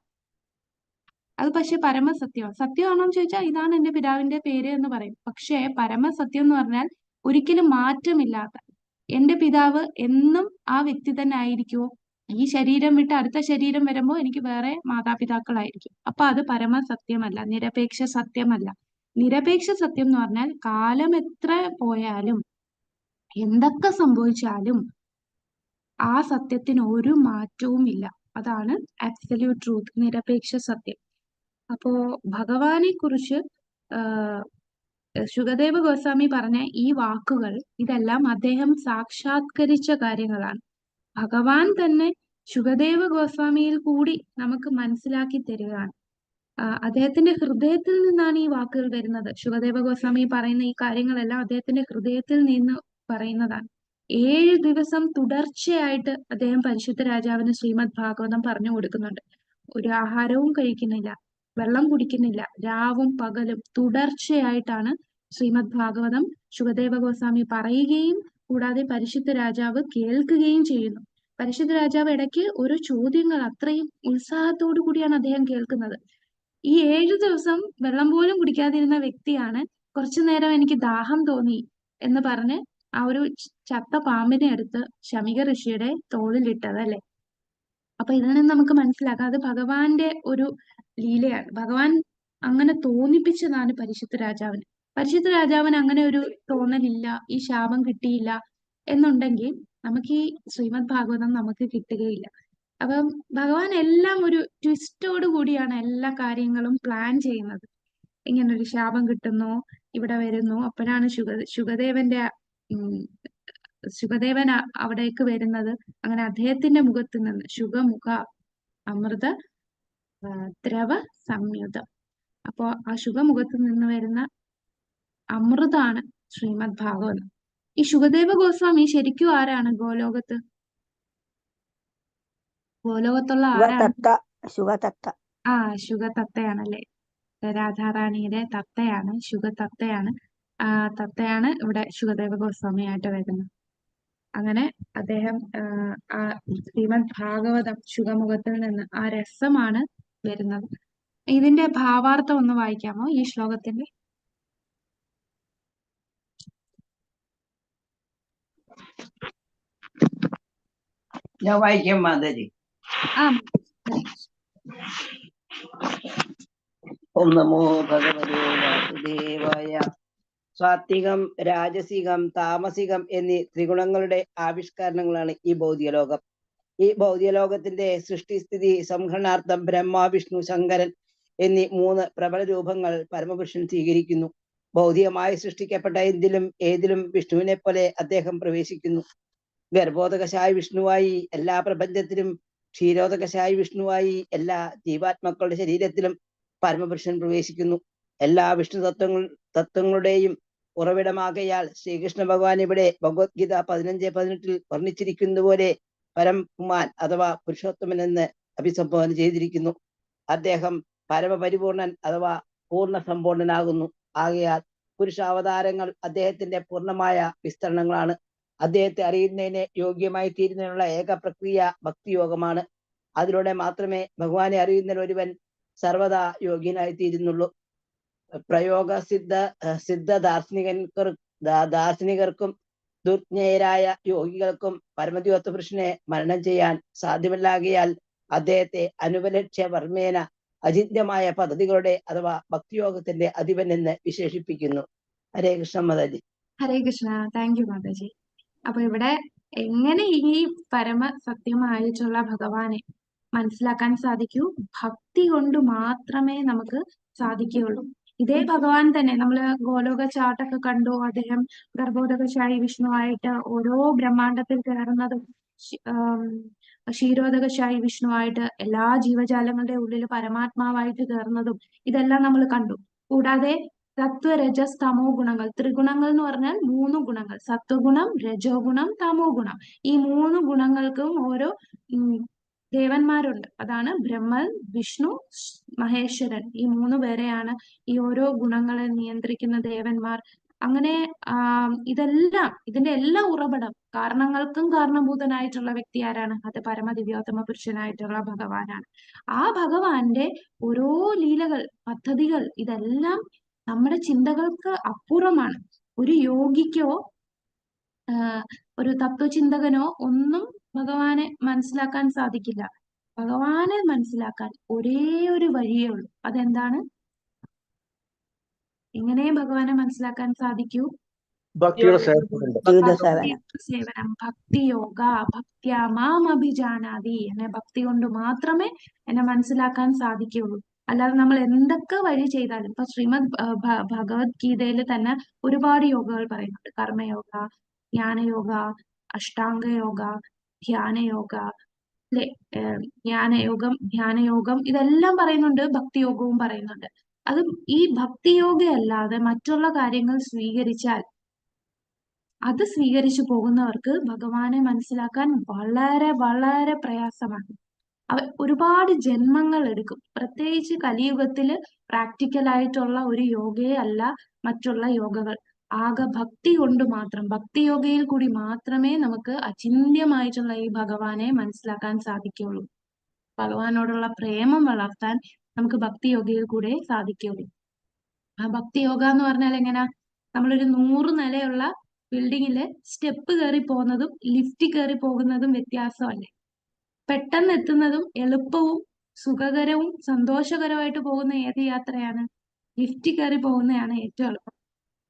അത് പക്ഷെ പരമസത്യമാണ്. സത്യമാണോ എന്ന് ചോദിച്ചാൽ ഇതാണ് എന്റെ പിതാവിന്റെ പേര് എന്ന് പറയും. പക്ഷേ പരമസത്യം എന്ന് പറഞ്ഞാൽ ഒരിക്കലും മാറ്റമില്ലാത്ത, എന്റെ പിതാവ് എന്നും ആ വ്യക്തി തന്നെ ആയിരിക്കുമോ? ഈ ശരീരം വിട്ട് അടുത്ത ശരീരം വരുമ്പോൾ എനിക്ക് വേറെ മാതാപിതാക്കളായിരിക്കും. അപ്പൊ അത് പരമസത്യമല്ല, നിരപേക്ഷ സത്യമല്ല. നിരപേക്ഷ സത്യം എന്ന് പറഞ്ഞാൽ കാലം എത്ര പോയാലും എന്തൊക്കെ സംഭവിച്ചാലും ആ സത്യത്തിന് ഒരു മാറ്റവും ഇല്ല. അതാണ് അബ്സല്യൂട്ട് ട്രൂത്ത്, നിരപേക്ഷ സത്യം. അപ്പോ ഭഗവാനെ കുറിച്ച് ശുകദേവ ഗോസ്വാമി പറഞ്ഞ ഈ വാക്കുകൾ, ഇതെല്ലാം അദ്ദേഹം സാക്ഷാത്കരിച്ച കാര്യങ്ങളാണ്. ഭഗവാൻ തന്നെ ശുകദേവ ഗോസ്വാമിയിൽ കൂടി നമുക്ക് മനസ്സിലാക്കി തരികയാണ്. അദ്ദേഹത്തിന്റെ ഹൃദയത്തിൽ നിന്നാണ് ഈ വാക്കുകൾ വരുന്നത്. ശുകദേവ ഗോസ്വാമി പറയുന്ന ഈ കാര്യങ്ങളെല്ലാം അദ്ദേഹത്തിന്റെ ഹൃദയത്തിൽ നിന്ന് പറയുന്നതാണ്. 7 ദിവസം തുടർച്ചയായിട്ട് അദ്ദേഹം പരിശുദ്ധ രാജാവിന് ശ്രീമദ് ഭാഗവതം പറഞ്ഞു കൊടുക്കുന്നുണ്ട്. ഒരു ആഹാരവും കഴിക്കുന്നില്ല, വെള്ളം കുടിക്കുന്നില്ല, രാവും പകലും തുടർച്ചയായിട്ടാണ് ശ്രീമദ് ഭാഗവതം ശുകദേവ ഗോസ്വാമി പറയുകയും കൂടാതെ പരിശുദ്ധ രാജാവ് കേൾക്കുകയും ചെയ്യുന്നു. പരിശുദ്ധ രാജാവ് ഇടയ്ക്ക് ഓരോ ചോദ്യങ്ങൾ അത്രയും ഉത്സാഹത്തോടു കൂടിയാണ് അദ്ദേഹം കേൾക്കുന്നത്. ഈ 7 ദിവസം വെള്ളം പോലും കുടിക്കാതിരുന്ന വ്യക്തിയാണ് കുറച്ചു നേരം എനിക്ക് ദാഹം തോന്നി എന്ന് പറഞ്ഞ് ആ ഒരു ചത്ത പാമ്പിനെ എടുത്ത് ശമിക ഋഷിയുടെ തോളിലിട്ടത് അല്ലെ. അപ്പൊ ഇതിൽ നിന്ന് നമുക്ക് മനസ്സിലാക്കാം അത് ഭഗവാന്റെ ഒരു ലീലയാണ്. ഭഗവാൻ അങ്ങനെ തോന്നിപ്പിച്ചതാണ് പരിശുദ്ധ രാജാവിന്. പരിശുദ്ധ രാജാവിന് അങ്ങനെ ഒരു തോന്നലില്ല, ഈ ശാപം കിട്ടിയില്ല എന്നുണ്ടെങ്കിൽ നമുക്ക് ഈ ശ്രീമദ് ഭാഗവതം നമുക്ക് കിട്ടുകയില്ല. അപ്പം ഭഗവാൻ എല്ലാം ഒരു ട്വിസ്റ്റോട് കൂടിയാണ് എല്ലാ കാര്യങ്ങളും പ്ലാൻ ചെയ്യുന്നത്. ഇങ്ങനൊരു ശാപം കിട്ടുന്നു, ഇവിടെ വരുന്നു, അപ്പോഴാണ് ശുകദേവൻ അവിടേക്ക് വരുന്നത്. അങ്ങനെ അദ്ദേഹത്തിന്റെ മുഖത്ത് നിന്ന് ശുഖമുഖ അമൃത ദ്രവ സംയുതം. അപ്പോ ആ ശുഖമുഖത്ത് നിന്ന് വരുന്ന അമൃതാണ് ശ്രീമദ് ഭാഗവതം. ഈ ശുകദേവ ഗോസ്വാമി ശരിക്കും ആരാണ്? ഗോലോകത്തുള്ള ആരാണ്? ശുഗതത്തയാണല്ലേ. രാധാറാണിയുടെ തത്തയാണ്, ശുഗതത്തയാണ്. തത്തയാണ് ഇവിടെ ശുകദേവ ഗോസ്വാമിയായിട്ട് വരുന്നത്. അങ്ങനെ അദ്ദേഹം ആ ശ്രീമദ് ഭാഗവതം ശുഖമുഖത്തിൽ നിന്ന് ആ രസമാണ് വരുന്നത്. ഇതിന്റെ ഭാവാർത്ഥം ഒന്ന് വായിക്കാമോ ഈ ശ്ലോകത്തിന്റെ? ഞാൻ വായിക്കാം മാതാജി. ഓം നമോ ഭഗവതേ വാസുദേവായ. സാത്വികം, രാജസികം, താമസികം എന്നീ ത്രിഗുണങ്ങളുടെ ആവിഷ്കരണങ്ങളാണ് ഈ ഭൗതികലോകം. ഈ ഭൗതികലോകത്തിന്റെ സൃഷ്ടിസ്ഥിതി സംഹരണാർത്ഥം ബ്രഹ്മ, വിഷ്ണു, ശങ്കരൻ എന്നീ 3 പ്രബല രൂപങ്ങൾ പരമപുരുഷൻ സ്വീകരിക്കുന്നു. ഭൗതികമായി സൃഷ്ടിക്കപ്പെട്ട ഏതിലും വിഷ്ണുവിനെ പോലെ അദ്ദേഹം പ്രവേശിക്കുന്നു. ഗർഭോദകശായ വിഷ്ണുവായി എല്ലാ പ്രപഞ്ചത്തിലും, ക്ഷീരോദകശായ വിഷ്ണുവായി എല്ലാ ജീവാത്മാക്കളുടെ ശരീരത്തിലും പരമപുരുഷൻ പ്രവേശിക്കുന്നു. എല്ലാ വിഷ്ണു തത്വങ്ങളുടെയും ഉറവിടമാകയാൽ ശ്രീകൃഷ്ണ ഭഗവാൻ ഇവിടെ ഭഗവത്ഗീത 15:18 വർണ്ണിച്ചിരിക്കുന്ന പോലെ പരംപുമാൻ അഥവാ പുരുഷോത്തമൻ എന്ന് അഭിസംബോധന ചെയ്തിരിക്കുന്നു. അദ്ദേഹം പരമപരിപൂർണൻ അഥവാ പൂർണ്ണ സമ്പൂർണനാകുന്നു. ആകയാൽ പുരുഷാവതാരങ്ങൾ അദ്ദേഹത്തിന്റെ പൂർണ്ണമായ വിസ്തരണങ്ങളാണ്. അദ്ദേഹത്തെ അറിയുന്നതിന് യോഗ്യമായി തീരുന്നതിനുള്ള ഏക പ്രക്രിയ ഭക്തിയോഗമാണ്. അതിലൂടെ മാത്രമേ ഭഗവാനെ അറിയുന്നതിൽ ഒരുവൻ സർവദാ യോഗ്യനായി തീരുന്നുള്ളൂ. സിദ്ധ ദാർശനികർക്കും ദുർജ്ഞേയരായ യോഗികൾക്കും പരമദിവ്യത്വ പുരുഷനെ മരണം ചെയ്യാൻ സാധ്യമല്ലാകിയാൽ അദ്ദേഹത്തെ അനുപലക്ഷ്യ വർമ്മേന അചിന്യമായ പദ്ധതികളുടെ അഥവാ ഭക്തിയോഗത്തിന്റെ അധിപൻ എന്ന് വിശേഷിപ്പിക്കുന്നു. ഹരേ കൃഷ്ണ മാതാജി. ഹരേ കൃഷ്ണ. Thank you Mataji. അപ്പൊ ഇവിടെ എങ്ങനെ ഈ പരമ സത്യമായിട്ടുള്ള ഭഗവാനെ മനസ്സിലാക്കാൻ സാധിക്കൂ? ഭക്തി കൊണ്ട് മാത്രമേ നമുക്ക് സാധിക്കുകയുള്ളൂ. ഇതേ ഭഗവാൻ തന്നെ നമ്മള് ഗോലോക ചാട്ടൊക്കെ കണ്ടു. അദ്ദേഹം ഗർഭോദകശായി വിഷ്ണുവായിട്ട് ഓരോ ബ്രഹ്മാണ്ടത്തിൽ കയറുന്നതും ക്ഷീരോദകശായി വിഷ്ണുവായിട്ട് എല്ലാ ജീവജാലങ്ങളുടെ ഉള്ളിൽ പരമാത്മാവായിട്ട് കയറുന്നതും ഇതെല്ലാം നമ്മൾ കണ്ടു. കൂടാതെ സത്വ രജസ് തമോ ഗുണങ്ങൾ, ത്രിഗുണങ്ങൾ എന്ന് പറഞ്ഞാൽ 3 ഗുണങ്ങൾ, സത്വഗുണം, രജോ ഗുണം, തമോ ഗുണം. ഈ 3 ഗുണങ്ങൾക്കും ഓരോ ദേവന്മാരുണ്ട്. അതാണ് ബ്രഹ്മൻ, വിഷ്ണു, മഹേശ്വരൻ. ഈ 3 പേരെയാണ് ഈ ഓരോ ഗുണങ്ങളെ നിയന്ത്രിക്കുന്ന ദേവന്മാർ. അങ്ങനെ ഇതിന്റെ എല്ലാ ഉറവിടം, കാരണങ്ങൾക്കും കാരണഭൂതനായിട്ടുള്ള വ്യക്തി ആരാണ്? അത് പരമദിവ്യോത്തമ പുരുഷനായിട്ടുള്ള ഭഗവാനാണ്. ആ ഭഗവാന്റെ ഓരോ ലീലകൾ, പദ്ധതികൾ ഇതെല്ലാം നമ്മുടെ ചിന്തകൾക്ക് അപ്പുറമാണ്. ഒരു യോഗിക്കോ ഒരു തത്വചിന്തകനോ ഒന്നും ഭഗവാനെ മനസ്സിലാക്കാൻ സാധിക്കില്ല. ഭഗവാനെ മനസ്സിലാക്കാൻ ഒരേ ഒരു വഴിയേ ഉള്ളൂ. അതെന്താണ്? എങ്ങനെ ഭഗവാനെ മനസ്സിലാക്കാൻ സാധിക്കൂ? ഭക്തിയുടെ സേവനം. സേവനം, ഭക്തിയോഗ, ഭക്ത്യാ മാം അഭിജാനാതി. എന്നെ ഭക്തി കൊണ്ട് മാത്രമേ എന്നെ മനസ്സിലാക്കാൻ സാധിക്കുകയുള്ളൂ. അല്ലാതെ നമ്മൾ എന്തൊക്കെ വഴി ചെയ്താലും, ഇപ്പൊ ശ്രീമദ് ഭഗവത്ഗീതയിൽ തന്നെ ഒരുപാട് യോഗകൾ പറയുന്നുണ്ട്. കർമ്മയോഗ, ജ്ഞാനയോഗ, അഷ്ടാംഗ യോഗ, ധ്യാനയോഗ, അല്ലെ? ജ്ഞാനയോഗം, ധ്യാനയോഗം ഇതെല്ലാം പറയുന്നുണ്ട്. ഭക്തിയോഗവും പറയുന്നുണ്ട്. അത് ഈ ഭക്തിയോഗ അല്ലാതെ മറ്റുള്ള കാര്യങ്ങൾ സ്വീകരിച്ചാൽ, അത് സ്വീകരിച്ചു പോകുന്നവർക്ക് ഭഗവാനെ മനസ്സിലാക്കാൻ വളരെ വളരെ പ്രയാസമാണ്. ഒരുപാട് ജന്മങ്ങൾ എടുക്കും. പ്രത്യേകിച്ച് കലിയുഗത്തില് പ്രാക്ടിക്കലായിട്ടുള്ള ഒരു യോഗയെ അല്ല മറ്റുള്ള യോഗകൾ. ആകെ ഭക്തി കൊണ്ട് മാത്രം, ഭക്തിയോഗയിൽ കൂടി മാത്രമേ നമുക്ക് അചിന്ത്യമായിട്ടുള്ള ഈ ഭഗവാനെ മനസ്സിലാക്കാൻ സാധിക്കുകയുള്ളൂ. ഭഗവാനോടുള്ള പ്രേമം വളർത്താൻ നമുക്ക് ഭക്തിയോഗയിൽ കൂടെ സാധിക്കുകയുള്ളൂ. ആ ഭക്തിയോഗ എന്ന് പറഞ്ഞാൽ എങ്ങനെയാ? നമ്മളൊരു 100 നിലയുള്ള ബിൽഡിങ്ങില് സ്റ്റെപ്പ് കയറി പോകുന്നതും ലിഫ്റ്റ് കയറി പോകുന്നതും വ്യത്യാസമല്ലേ? പെട്ടെന്ന് എത്തുന്നതും എളുപ്പവും സുഖകരവും സന്തോഷകരമായിട്ട് പോകുന്ന ഏത് യാത്രയാണ്? ലിഫ്റ്റ് കയറി പോകുന്നതാണ് ഏറ്റവും എളുപ്പം.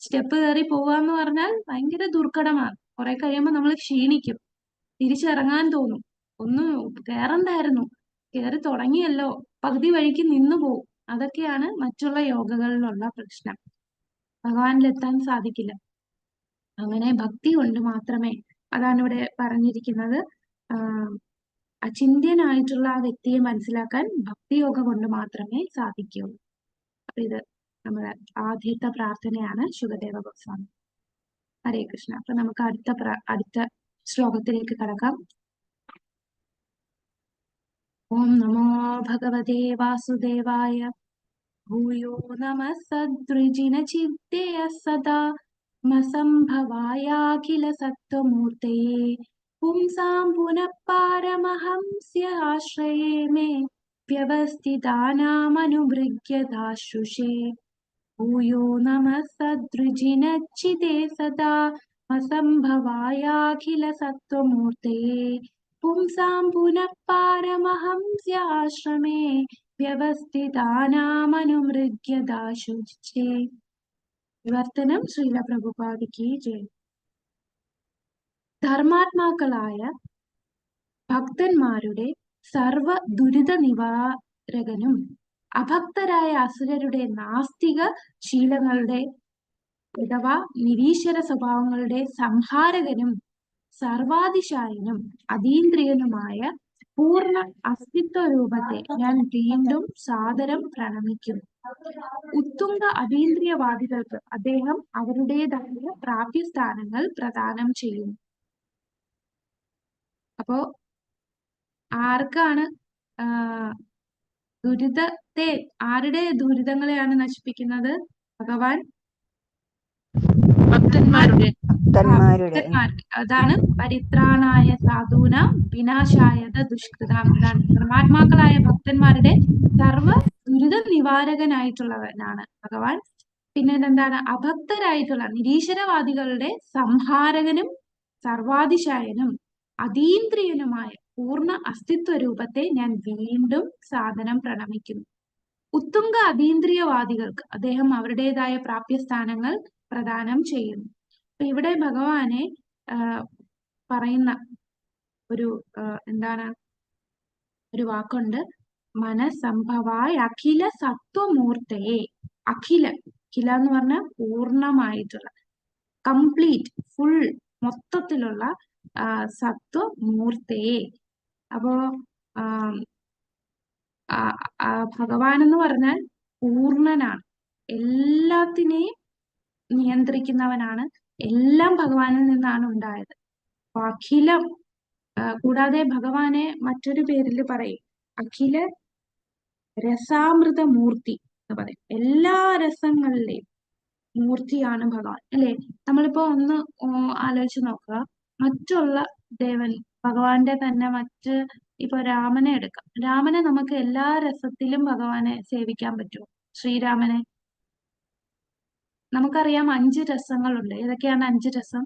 സ്റ്റെപ്പ് കയറി പോവാന്ന് പറഞ്ഞാൽ ഭയങ്കര ദുർഘടമാണ്. കുറെ കഴിയുമ്പോൾ നമ്മൾ ക്ഷീണിക്കും, തിരിച്ചിറങ്ങാൻ തോന്നും. ഒന്നും കയറണ്ടായിരുന്നു, കയറി തുടങ്ങിയല്ലോ, പകുതി വഴിക്ക് നിന്നു പോവും. അതൊക്കെയാണ് മറ്റുള്ള യോഗകളിലുള്ള പ്രശ്നം. ഭഗവാനിലെത്താൻ സാധിക്കില്ല. അങ്ങനെ ഭക്തി കൊണ്ട് മാത്രമേ, അതാണ് ഇവിടെ പറഞ്ഞിരിക്കുന്നത്, അചിന്ത്യനായിട്ടുള്ള ആ വ്യക്തിയെ മനസ്സിലാക്കാൻ ഭക്തിയോഗ കൊണ്ട് മാത്രമേ സാധിക്കുകയുള്ളൂ. അപ്പൊ ഇത് നമ്മുടെ ആദ്യത്തെ പ്രാർത്ഥനയാണ് ശുകദേവ ഗോസ്വാമി. ഹരേ കൃഷ്ണ. അപ്പൊ നമുക്ക് അടുത്ത ശ്ലോകത്തിലേക്ക് കടക്കാം. ഓം നമോ ഭഗവതേ വാസുദേവായ. ഭൂയോ നമഃ സദ്വിജിന ചിത്തേയ സദാ മസംഭവായാഖില സത്വമൂർത്തയേ. പുംസാം പുനഃ പാരമഹംസ്യ ആശ്രയേ മേ വ്യവസ്ഥിതാനാമനുവൃഗ്യതാശുഷേ. ഭൂയോ നമഃ സദ്വിജിനച്ഛിതേ സദാ മസംഭവായാഖില സത്വമൂർത്തയേ. പുംസാം പുനഃ പാരമഹംസ്യ ആശ്രമേ വ്യവസ്ഥിതാനാമനുവൃഗ്യതാശുഷേ. വിവർത്തനം ശ്രീല പ്രഭുപാദിക്ക് ജയ്. ധർമാത്മാക്കളായ ഭക്തന്മാരുടെ സർവ ദുരിത നിവാരകനും അഭക്തരായ അസുരരുടെ നാസ്തിക ശീലങ്ങളുടെ അഥവാ നിരീശ്വര സ്വഭാവങ്ങളുടെ സംഹാരകനും സർവാതിശായനും അതീന്ദ്രിയനുമായ പൂർണ്ണ അസ്തിത്വ രൂപത്തെ ഞാൻ വീണ്ടും സാദരം പ്രണമിക്കുന്നു. ഉത്തുംഗ അതീന്ദ്രിയവാദികൾക്ക് അദ്ദേഹം അവരുടേതായ പ്രാപ്യസ്ഥാനങ്ങൾ പ്രദാനം ചെയ്യുന്നു. അപ്പോ ആർക്കാണ് ആരുടെ ദുരിതങ്ങളെയാണ് നശിപ്പിക്കുന്നത്? ഭഗവാൻ ഭക്തന്മാരുടെ ഭക്തന്മാർക്ക് അതാണ് പരിത്രാണായ സാധൂന വിനാശായത ദുഷ്കൃതാം. അതാണ് ധർമാത്മാക്കളായ ഭക്തന്മാരുടെ സർവ ദുരിത നിവാരകനായിട്ടുള്ളവനാണ് ഭഗവാൻ. പിന്നെ എന്താണ് അഭക്തരായിട്ടുള്ള നിരീശ്വരവാദികളുടെ സംഹാരകനും സർവാതിശായനും അതീന്ദ്രിയനുമായ പൂർണ്ണ അസ്തിത്വ രൂപത്തെ ഞാൻ വീണ്ടും സാദരം പ്രണമിക്കുന്നു. ഉത്തുംഗ അതീന്ദ്രിയവാദികൾക്ക് അദ്ദേഹം അവരുടേതായ പ്രാപ്യസ്ഥാനങ്ങൾ പ്രദാനം ചെയ്യുന്നു. അപ്പൊ ഇവിടെ ഭഗവാനെ പറയുന്ന ഒരു എന്താണ് ഒരു വാക്കുണ്ട്, മനസംഭവായ അഖില സത്വമൂർത്തയെ. അഖില എന്ന് പറഞ്ഞാൽ പൂർണ്ണമായിട്ടുള്ള, കംപ്ലീറ്റ്, ഫുൾ, മൊത്തത്തിലുള്ള സത്വമൂർത്തയെ. അപ്പോ ഭഗവാൻ എന്ന് പറഞ്ഞാൽ പൂർണ്ണനാണ്, എല്ലാത്തിനെയും നിയന്ത്രിക്കുന്നവനാണ്, എല്ലാം ഭഗവാനിൽ നിന്നാണ് ഉണ്ടായത്. അപ്പൊ അഖിലം, കൂടാതെ ഭഗവാനെ മറ്റൊരു പേരിൽ പറയും അഖില രസാമൃത മൂർത്തി എന്ന് പറയും. എല്ലാ രസങ്ങളിലെയും മൂർത്തിയാണ് ഭഗവാൻ, അല്ലെ? നമ്മളിപ്പോ ഒന്ന് ആലോചിച്ച് നോക്കുക, മറ്റുള്ള ഭഗവാന്റെ തന്നെ മറ്റ് ഇപ്പൊ രാമനെ എടുക്കാം. രാമനെ നമുക്ക് എല്ലാ രസത്തിലും ഭഗവാനെ സേവിക്കാൻ പറ്റുമോ? ശ്രീരാമനെ നമുക്കറിയാം 5 രസങ്ങളുണ്ട്. ഏതൊക്കെയാണ് 5 രസം?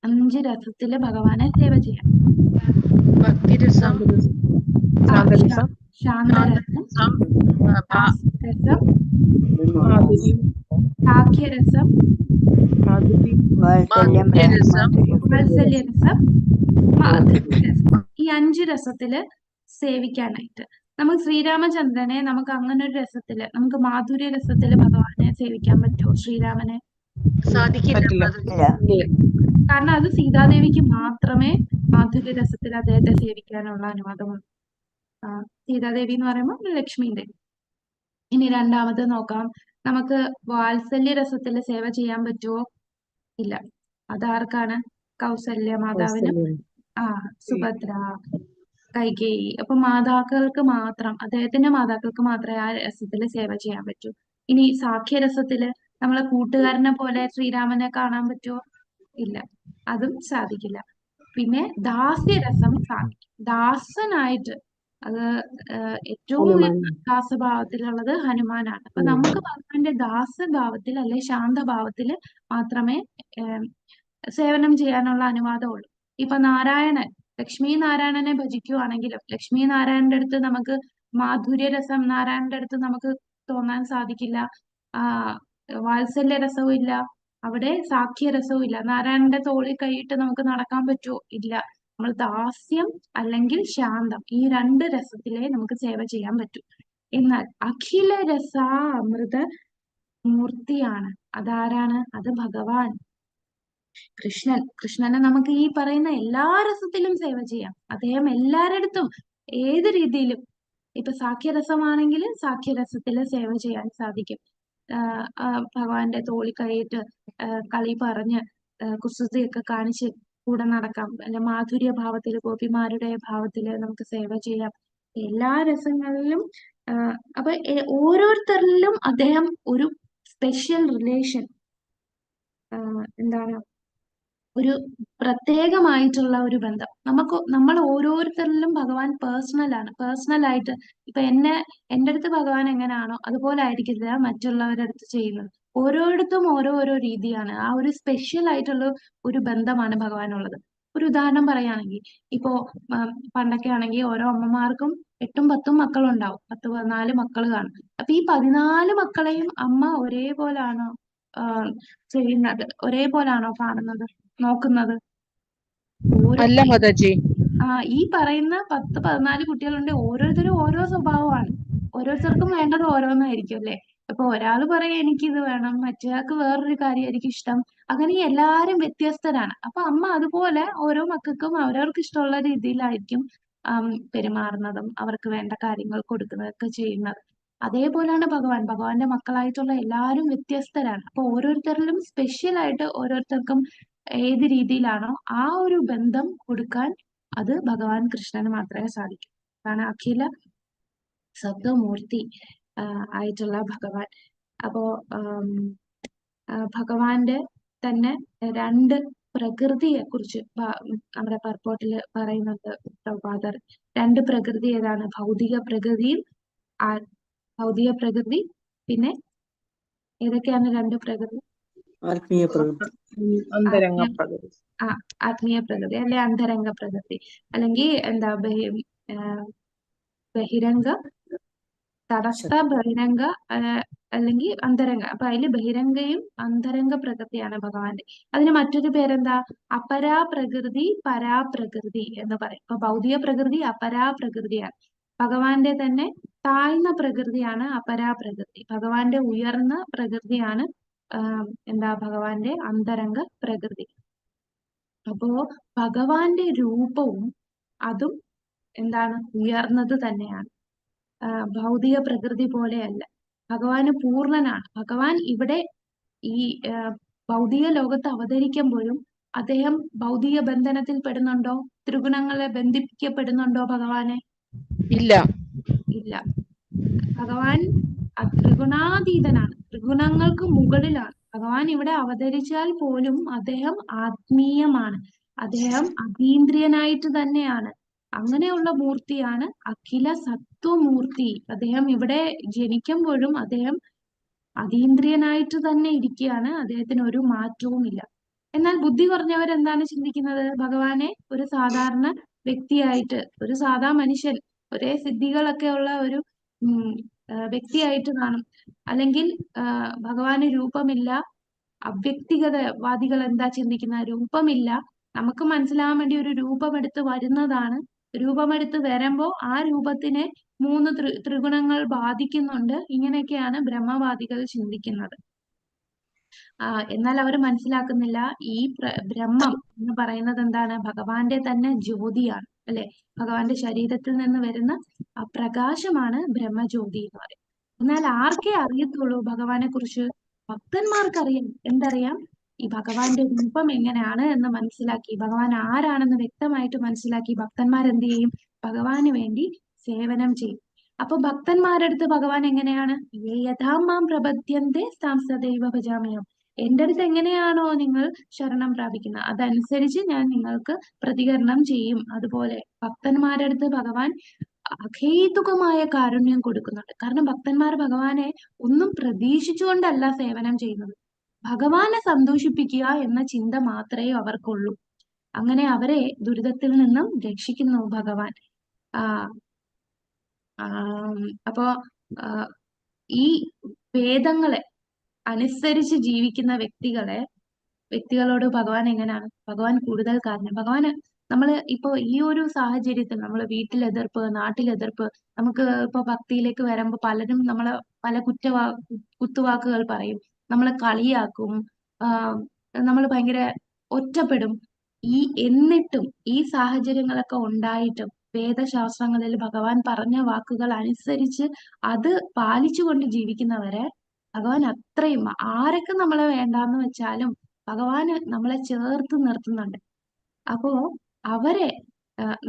5 രസത്തില് ഭഗവാനെ സേവ ചെയ്യാം. ഭക്തിരസം, ശാന്തരസം, ശാന്തരസം, രസം, മാധുര്യം, സാഖ്യരസം, വാത്സല്യം, വാത്സല്യരസം, മാധുര്യരസം. ഈ 5 രസത്തില് സേവിക്കാനായിട്ട് നമുക്ക് ശ്രീരാമചന്ദ്രനെ നമുക്ക് അങ്ങനെ ഒരു രസത്തില്, നമുക്ക് മാധുര്യ രസത്തില് ഭഗവാനെ സേവിക്കാൻ പറ്റുമോ? ശ്രീരാമനെ പറ്റില്ല. കാരണം അത് സീതാദേവിക്ക് മാത്രമേ മാധുര്യ രസത്തിൽ അദ്ദേഹത്തെ സേവിക്കാനുള്ള അനുവാദമുള്ളൂ. സീതാദേവി എന്ന് പറയുമ്പോൾ ലക്ഷ്മിയുടെ. ഇനി രണ്ടാമത് നോക്കാം, നമുക്ക് വാത്സല്യ രസത്തിൽ സേവ ചെയ്യാൻ പറ്റുമോ? ഇല്ല. അതാർക്കാണ്? കൗസല്യ മാതാവിനും സുഭദ്ര, കൈകേയി. അപ്പൊ മാതാക്കൾക്ക് മാത്രം, അദ്ദേഹത്തിന്റെ മാതാക്കൾക്ക് മാത്രമേ ആ രസത്തില് സേവ ചെയ്യാൻ പറ്റൂ. ഇനി സാഖ്യരസത്തില് നമ്മളെ കൂട്ടുകാരനെ പോലെ ശ്രീരാമനെ കാണാൻ പറ്റുമോ? ഇല്ല, അതും സാധിക്കില്ല. പിന്നെ ദാസ്യരസം സാധിക്കും. ദാസനായിട്ട്, അത് ഏറ്റവും ദാസഭാവത്തിലുള്ളത് ഹനുമാനാണ്. അപ്പൊ നമുക്ക് ഭഗവാന്റെ ദാസഭാവത്തിൽ അല്ലെ ശാന്തഭാവത്തിൽ മാത്രമേ സേവനം ചെയ്യാനുള്ള അനുവാദമുള്ളൂ. ഇപ്പൊ നാരായണൻ, ലക്ഷ്മി നാരായണനെ ഭജിക്കുവാണെങ്കിലും ലക്ഷ്മി നാരായണന്റെ അടുത്ത് നമുക്ക് മാധുര്യരസം നാരായണന്റെ അടുത്ത് നമുക്ക് തോന്നാൻ സാധിക്കില്ല. വാത്സല്യ രസവും ഇല്ല, അവിടെ സാഖ്യരസവും ഇല്ല. നാരായണന്റെ തോളിൽ കൈയിട്ട് നമുക്ക് നടക്കാൻ പറ്റുമോ? ഇല്ല. നമ്മൾ ദാസ്യം അല്ലെങ്കിൽ ശാന്തം, ഈ 2 രസത്തിലേ നമുക്ക് സേവ ചെയ്യാൻ പറ്റൂ. എന്നാൽ അഖില രസാമൃത മൂർത്തിയാണ്. അതാരാണ്? അത് ഭഗവാൻ കൃഷ്ണൻ. കൃഷ്ണനെ നമുക്ക് ഈ പറയുന്ന എല്ലാ രസത്തിലും സേവ ചെയ്യാം. അദ്ദേഹം എല്ലാരടുത്തും ഏത് രീതിയിലും, ഇപ്പൊ സാഖ്യരസമാണെങ്കിൽ സാഖ്യരസത്തില് സേവ ചെയ്യാൻ സാധിക്കും. ഭഗവാന്റെ തോളി കൈയിട്ട് കളി പറഞ്ഞ് കുസൃതിയൊക്കെ കാണിച്ച് കൂടെ നടക്കാം. അല്ല, മാധുര്യ ഭാവത്തില്, ഗോപിമാരുടെ ഭാവത്തില് നമുക്ക് സേവ ചെയ്യാം. എല്ലാ രസങ്ങളിലും അപ്പൊ ഓരോരുത്തരിലും അദ്ദേഹം ഒരു സ്പെഷ്യൽ റിലേഷൻ, എന്താണ്, ഒരു പ്രത്യേകമായിട്ടുള്ള ഒരു ബന്ധം. നമ്മൾ ഓരോരുത്തരിലും ഭഗവാൻ പേഴ്സണലായിട്ട്. ഇപ്പൊ എൻ്റെ അടുത്ത് ഭഗവാൻ എങ്ങനെയാണോ അതുപോലെ ആയിരിക്കില്ല മറ്റുള്ളവരുടെ അടുത്ത് ചെയ്യുന്നത്. ഓരോരുത്തും ഓരോ രീതിയാണ്. ആ ഒരു സ്പെഷ്യൽ ആയിട്ടുള്ള ഒരു ബന്ധമാണ് ഭഗവാനുള്ളത്. ഒരു ഉദാഹരണം പറയുകയാണെങ്കിൽ, ഇപ്പോ പണ്ടൊക്കെ ആണെങ്കിൽ ഓരോ അമ്മമാർക്കും 8ഉം 10ഉം മക്കളുണ്ടാവും. 10-14 മക്കൾ കാണും. അപ്പൊ ഈ 14 മക്കളെയും അമ്മ ഒരേപോലാണോ ചെയ്യുന്നത്? ഒരേപോലാണോ കാണുന്നത്, നോക്കുന്നത്? അല്ല മാതാജി. ഈ പറയുന്ന 10-14 കുട്ടികളുണ്ട്. ഓരോരുത്തരും ഓരോ സ്വഭാവമാണ്. ഓരോരുത്തർക്കും വേണ്ടത് ഓരോന്നായിരിക്കും, അല്ലെ? അപ്പൊ ഒരാൾ പറയും എനിക്കിത് വേണം, മറ്റേയാൾക്ക് വേറൊരു കാര്യമായിരിക്കും ഇഷ്ടം. അങ്ങനെ എല്ലാരും വ്യത്യസ്തരാണ്. അപ്പൊ അമ്മ അതുപോലെ ഓരോ മക്കൾക്കും അവരവർക്ക് ഇഷ്ടമുള്ള രീതിയിലായിരിക്കും പെരുമാറുന്നതും അവർക്ക് വേണ്ട കാര്യങ്ങൾ കൊടുക്കുന്നതൊക്കെ ചെയ്യുന്നത്. അതേപോലെയാണ് ഭഗവാന്റെ മക്കളായിട്ടുള്ള എല്ലാവരും വ്യത്യസ്തരാണ്. അപ്പൊ ഓരോരുത്തരിലും സ്പെഷ്യൽ ആയിട്ട് ഓരോരുത്തർക്കും ഏത് രീതിയിലാണോ ആ ഒരു ബന്ധം കൊടുക്കാൻ അത് ഭഗവാൻ കൃഷ്ണന് മാത്രമേ സാധിക്കൂ. അതാണ് അഖില സത്വമൂർത്തി ആയിട്ടുള്ള ഭഗവാൻ. അപ്പോ ഭഗവാന്റെ തന്നെ രണ്ട് പ്രകൃതിയെ കുറിച്ച് നമ്മുടെ പർപ്പോട്ടിൽ പറയുന്നുണ്ട് പ്രഭാതർ. രണ്ട് പ്രകൃതി ഏതാണ്? ഭൗതിക പ്രകൃതിയും ഭൗതിക പ്രകൃതി, പിന്നെ ഏതൊക്കെയാണ് രണ്ട് പ്രകൃതി? ആത്മീയ പ്രവൃത്തി. അന്തരംഗ ആത്മീയ പ്രകൃതി. ആത്മീയ പ്രകൃതി അല്ലെ അന്തരംഗ പ്രകൃതി, അല്ലെങ്കിൽ എന്താ ബഹിരംഗ, തടസ്ഥ, ബഹിരംഗ, അല്ലെങ്കിൽ അന്തരംഗ. അപ്പൊ അതില് ബഹിരംഗയും അന്തരംഗ പ്രകൃതിയാണ് ഭഗവാന്റെ. അതിന് മറ്റൊരു പേരെന്താ? അപരാപ്രകൃതി, പരാപ്രകൃതി എന്ന് പറയും. അപ്പൊ ഭൗതിക പ്രകൃതി അപരാപ്രകൃതിയാണ്. ഭഗവാന്റെ തന്നെ താഴ്ന്ന പ്രകൃതിയാണ് അപരാപ്രകൃതി. ഭഗവാന്റെ ഉയർന്ന പ്രകൃതിയാണ് എന്താ ഭഗവാന്റെ അന്തരംഗ പ്രകൃതി. അപ്പോ ഭഗവാന്റെ രൂപവും അതും എന്താണ്? ഉയർന്നത് തന്നെയാണ്. ഭൗതിക പ്രകൃതി പോലെയല്ല. ഭഗവാന് പൂർണ്ണനാണ്. ഭഗവാൻ ഇവിടെ ഈ ഭൗതിക ലോകത്ത് അവതരിക്കുമ്പോഴും അദ്ദേഹം ഭൗതിക ബന്ധനത്തിൽ പെടുന്നുണ്ടോ? ത്രിഗുണങ്ങളെ ബന്ധിപ്പിക്കപ്പെടുന്നുണ്ടോ ഭഗവാനെ? ഇല്ല. ഇല്ല. ഭഗവാൻ ത്രിഗുണാതീതനാണ്, ത്രിഗുണങ്ങൾക്ക് മുകളിലാണ്. ഭഗവാൻ ഇവിടെ അവതരിച്ചാൽ പോലും അദ്ദേഹം ആത്മീയമാണ്, അദ്ദേഹം അതീന്ദ്രിയനായിട്ട് തന്നെയാണ്. അങ്ങനെയുള്ള മൂർത്തിയാണ് അഖില സത്വമൂർത്തി. അദ്ദേഹം ഇവിടെ ജനിക്കുമ്പോഴും അദ്ദേഹം അതീന്ദ്രിയനായിട്ട് തന്നെ ഇരിക്കുകയാണ്, അദ്ദേഹത്തിന് ഒരു മാറ്റവും ഇല്ല. എന്നാൽ ബുദ്ധി കുറഞ്ഞവരെന്താണ് ചിന്തിക്കുന്നത്? ഭഗവാനെ ഒരു സാധാരണ വ്യക്തിയായിട്ട്, ഒരു സാധാ മനുഷ്യൻ, ഒരേ സിദ്ധികളൊക്കെ ഉള്ള ഒരു വ്യക്തിയായിട്ട് കാണും. അല്ലെങ്കിൽ ഭഗവാന് രൂപമില്ല. അവ്യക്തിഗതവാദികൾ എന്താ ചിന്തിക്കുന്ന? രൂപമില്ല, നമുക്ക് മനസ്സിലാവാൻ വേണ്ടി ഒരു രൂപമെടുത്ത് വരുന്നതാണ്. രൂപമെടുത്ത് വരുമ്പോ ആ രൂപത്തിനെ 3 ത്രിഗുണങ്ങൾ ബാധിക്കുന്നുണ്ട്. ഇങ്ങനെയൊക്കെയാണ് ബ്രഹ്മവാദികൾ ചിന്തിക്കുന്നത്. എന്നാൽ അവർ മനസ്സിലാക്കുന്നില്ല, ഈ ബ്രഹ്മം എന്ന് പറയുന്നത് എന്താണ്? ഭഗവാന്റെ തന്നെ ജ്യോതിയാണ്, അല്ലെ? ഭഗവാന്റെ ശരീരത്തിൽ നിന്ന് വരുന്ന ആ പ്രകാശമാണ് ബ്രഹ്മജ്യോതി എന്ന് പറയും. എന്നാൽ ആർക്കേ അറിയത്തുള്ളൂ ഭഗവാനെ കുറിച്ച്? ഭക്തന്മാർക്കറിയാം. എന്തറിയാം? ഈ ഭഗവാന്റെ രൂപം എങ്ങനെയാണ് എന്ന് മനസ്സിലാക്കി, ഭഗവാൻ ആരാണെന്ന് വ്യക്തമായിട്ട് മനസ്സിലാക്കി ഭക്തന്മാരെന്ത് ചെയ്യും? ഭഗവാന് വേണ്ടി സേവനം ചെയ്യും. അപ്പൊ ഭക്തന്മാരുടെ അടുത്ത് ഭഗവാൻ എങ്ങനെയാണ്? യഥാം മാം പ്രപദ്യന്തേ താം സദൈവ ഭജാമ്യഹം. എന്റെ അടുത്ത് എങ്ങനെയാണോ നിങ്ങൾ ശരണം പ്രാപിക്കുന്നത്, അതനുസരിച്ച് ഞാൻ നിങ്ങൾക്ക് പ്രതികരണം ചെയ്യും. അതുപോലെ ഭക്തന്മാരുടെ അടുത്ത് ഭഗവാൻ അഹേതുകമായ കാരുണ്യം കൊടുക്കുന്നുണ്ട്. കാരണം ഭക്തന്മാർ ഭഗവാനെ ഒന്നും പ്രതീക്ഷിച്ചുകൊണ്ടല്ല സേവനം ചെയ്യുന്നത്, ഭഗവാനെ സന്തോഷിപ്പിക്കുക എന്ന ചിന്ത മാത്രമേ അവർക്കുള്ളൂ. അങ്ങനെ അവരെ ദുരിതത്തിൽ നിന്നും രക്ഷിക്കുന്നു ഭഗവാൻ. അപ്പോ ഈ വേദങ്ങളെ അനുസരിച്ച് ജീവിക്കുന്ന വ്യക്തികളോട് ഭഗവാൻ എങ്ങനെയാണ്? ഭഗവാൻ കൂടുതൽ കാരുണ്യം. ഭഗവാന് ഇപ്പോ ഈ ഒരു സാഹചര്യത്തിൽ നമ്മൾ വീട്ടിൽ എതിർപ്പ്, നാട്ടിൽ എതിർപ്പ്, നമുക്ക് ഇപ്പൊ ഭക്തിയിലേക്ക് വരുമ്പോ പലരും നമ്മളെ പല കുത്തുവാക്കുകൾ പറയും, നമ്മളെ കളിയാക്കും, നമ്മൾ ഭയങ്കര ഒറ്റപ്പെടും. എന്നിട്ടും ഈ സാഹചര്യങ്ങളൊക്കെ ഉണ്ടായിട്ടും വേദശാസ്ത്രങ്ങളിൽ ഭഗവാൻ പറഞ്ഞ വാക്കുകൾ അനുസരിച്ച് അത് പാലിച്ചുകൊണ്ട് ജീവിക്കുന്നവരെ ഭഗവാൻ അത്രയും, ആരൊക്കെ നമ്മളെ വേണ്ടാന്ന് വെച്ചാലും ഭഗവാന് നമ്മളെ ചേർത്ത് നിർത്തുന്നുണ്ട്. അപ്പോ അവരെ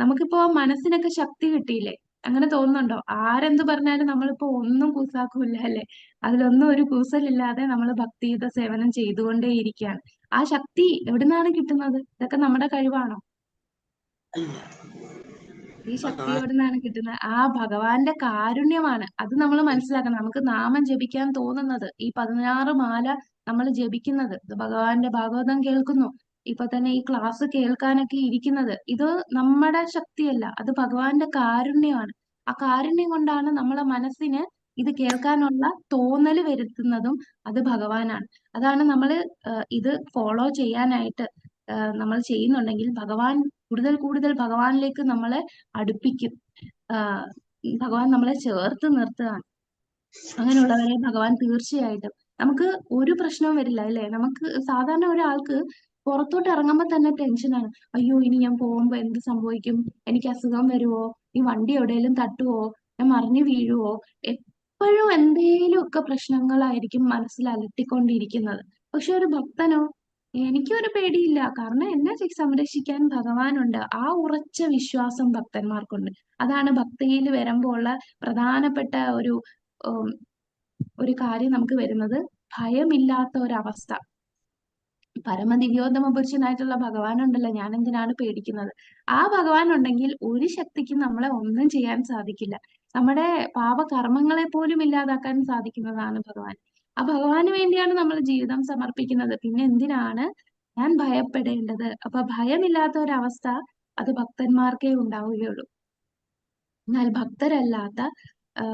നമുക്കിപ്പോ മനസ്സിനൊക്കെ ശക്തി കിട്ടിയില്ലേ? അങ്ങനെ തോന്നുന്നുണ്ടോ? ആരെന്ത് പറഞ്ഞാലും നമ്മളിപ്പോ ഒന്നും കൂസാക്കൂല്ല, അല്ലെ? അതിലൊന്നും ഒരു കൂസലില്ലാതെ നമ്മൾ ഭക്തിയുത സേവനം ചെയ്തുകൊണ്ടേയിരിക്കുകയാണ്. ആ ശക്തി എവിടുന്നാണ് കിട്ടുന്നത്? ഇതൊക്കെ നമ്മുടെ കഴിവാണോ? ഈ ശക്തി എവിടുന്നാണ് കിട്ടുന്നത്? ആ ഭഗവാന്റെ കാരുണ്യമാണ്. അത് നമ്മൾ മനസ്സിലാക്കണം. നമുക്ക് നാമം ജപിക്കാൻ തോന്നുന്നത്, ഈ 16 മാല നമ്മൾ ജപിക്കുന്നത്, ഭഗവാന്റെ ഭാഗവതം കേൾക്കുന്നു, ഇപ്പൊ തന്നെ ഈ ക്ലാസ് കേൾക്കാനൊക്കെ ഇരിക്കുന്നത്, ഇത് നമ്മുടെ ശക്തിയല്ല, അത് ഭഗവാന്റെ കാരുണ്യമാണ്. ആ കാരുണ്യം കൊണ്ടാണ് നമ്മളെ മനസ്സിന് ഇത് കേൾക്കാനുള്ള തോന്നല് വരുത്തുന്നതും അത് ഭഗവാനാണ്. അതാണ് നമ്മൾ ഇത് ഫോളോ ചെയ്യാനായിട്ട് നമ്മൾ ചെയ്യുന്നുണ്ടെങ്കിൽ ഭഗവാൻ കൂടുതൽ കൂടുതൽ ഭഗവാനിലേക്ക് നമ്മളെ അടുപ്പിക്കും. ഭഗവാൻ നമ്മളെ ചേർത്ത് നിർത്തുകയാണ്. അങ്ങനെയുള്ളവരെ ഭഗവാൻ തീർച്ചയായിട്ടും, നമുക്ക് ഒരു പ്രശ്നവും വരില്ല, അല്ലെ? നമുക്ക് സാധാരണ ഒരാൾക്ക് പുറത്തോട്ട് ഇറങ്ങുമ്പോൾ തന്നെ ടെൻഷനാണ്. അയ്യോ, ഇനി ഞാൻ പോകുമ്പോ എന്ത് സംഭവിക്കും? എനിക്ക് അസുഖം വരുവോ? ഈ വണ്ടി എവിടെയെങ്കിലും തട്ടുവോ? ഞാൻ മറിഞ്ഞു വീഴുവോ? എപ്പോഴും എന്തേലും ഒക്കെ പ്രശ്നങ്ങളായിരിക്കും മനസ്സിൽ അലട്ടിക്കൊണ്ടിരിക്കുന്നത്. പക്ഷെ ഒരു ഭക്തനോ, എനിക്കൊരു പേടിയില്ല, കാരണം എന്നെ സംരക്ഷിക്കാൻ ഭഗവാനുണ്ട്. ആ ഉറച്ച വിശ്വാസം ഭക്തന്മാർക്കുണ്ട്. അതാണ് ഭക്തിയിൽ വരുമ്പോൾ ഉള്ള പ്രധാനപ്പെട്ട ഒരു കാര്യം നമുക്ക് വരുന്നത്, ഭയമില്ലാത്ത ഒരവസ്ഥ. പരമദിവ്യോത്തമ പുരുഷനായിട്ടുള്ള ഭഗവാൻ ഉണ്ടല്ലോ, ഞാൻ എന്തിനാണ് പേടിക്കുന്നത്? ആ ഭഗവാൻ ഉണ്ടെങ്കിൽ ഒരു ശക്തിക്കും നമ്മളെ ഒന്നും ചെയ്യാൻ സാധിക്കില്ല. നമ്മുടെ പാപകർമ്മങ്ങളെ പോലും ഇല്ലാതാക്കാൻ സാധിക്കുന്നതാണ് ഭഗവാൻ. ആ ഭഗവാന് വേണ്ടിയാണ് നമ്മൾ ജീവിതം സമർപ്പിക്കുന്നത്. പിന്നെ എന്തിനാണ് ഞാൻ ഭയപ്പെടേണ്ടത്? അപ്പൊ ഭയമില്ലാത്ത ഒരവസ്ഥ അത് ഭക്തന്മാർക്കേ ഉണ്ടാവുകയുള്ളൂ. എന്നാൽ ഭക്തരല്ലാത്ത ആ,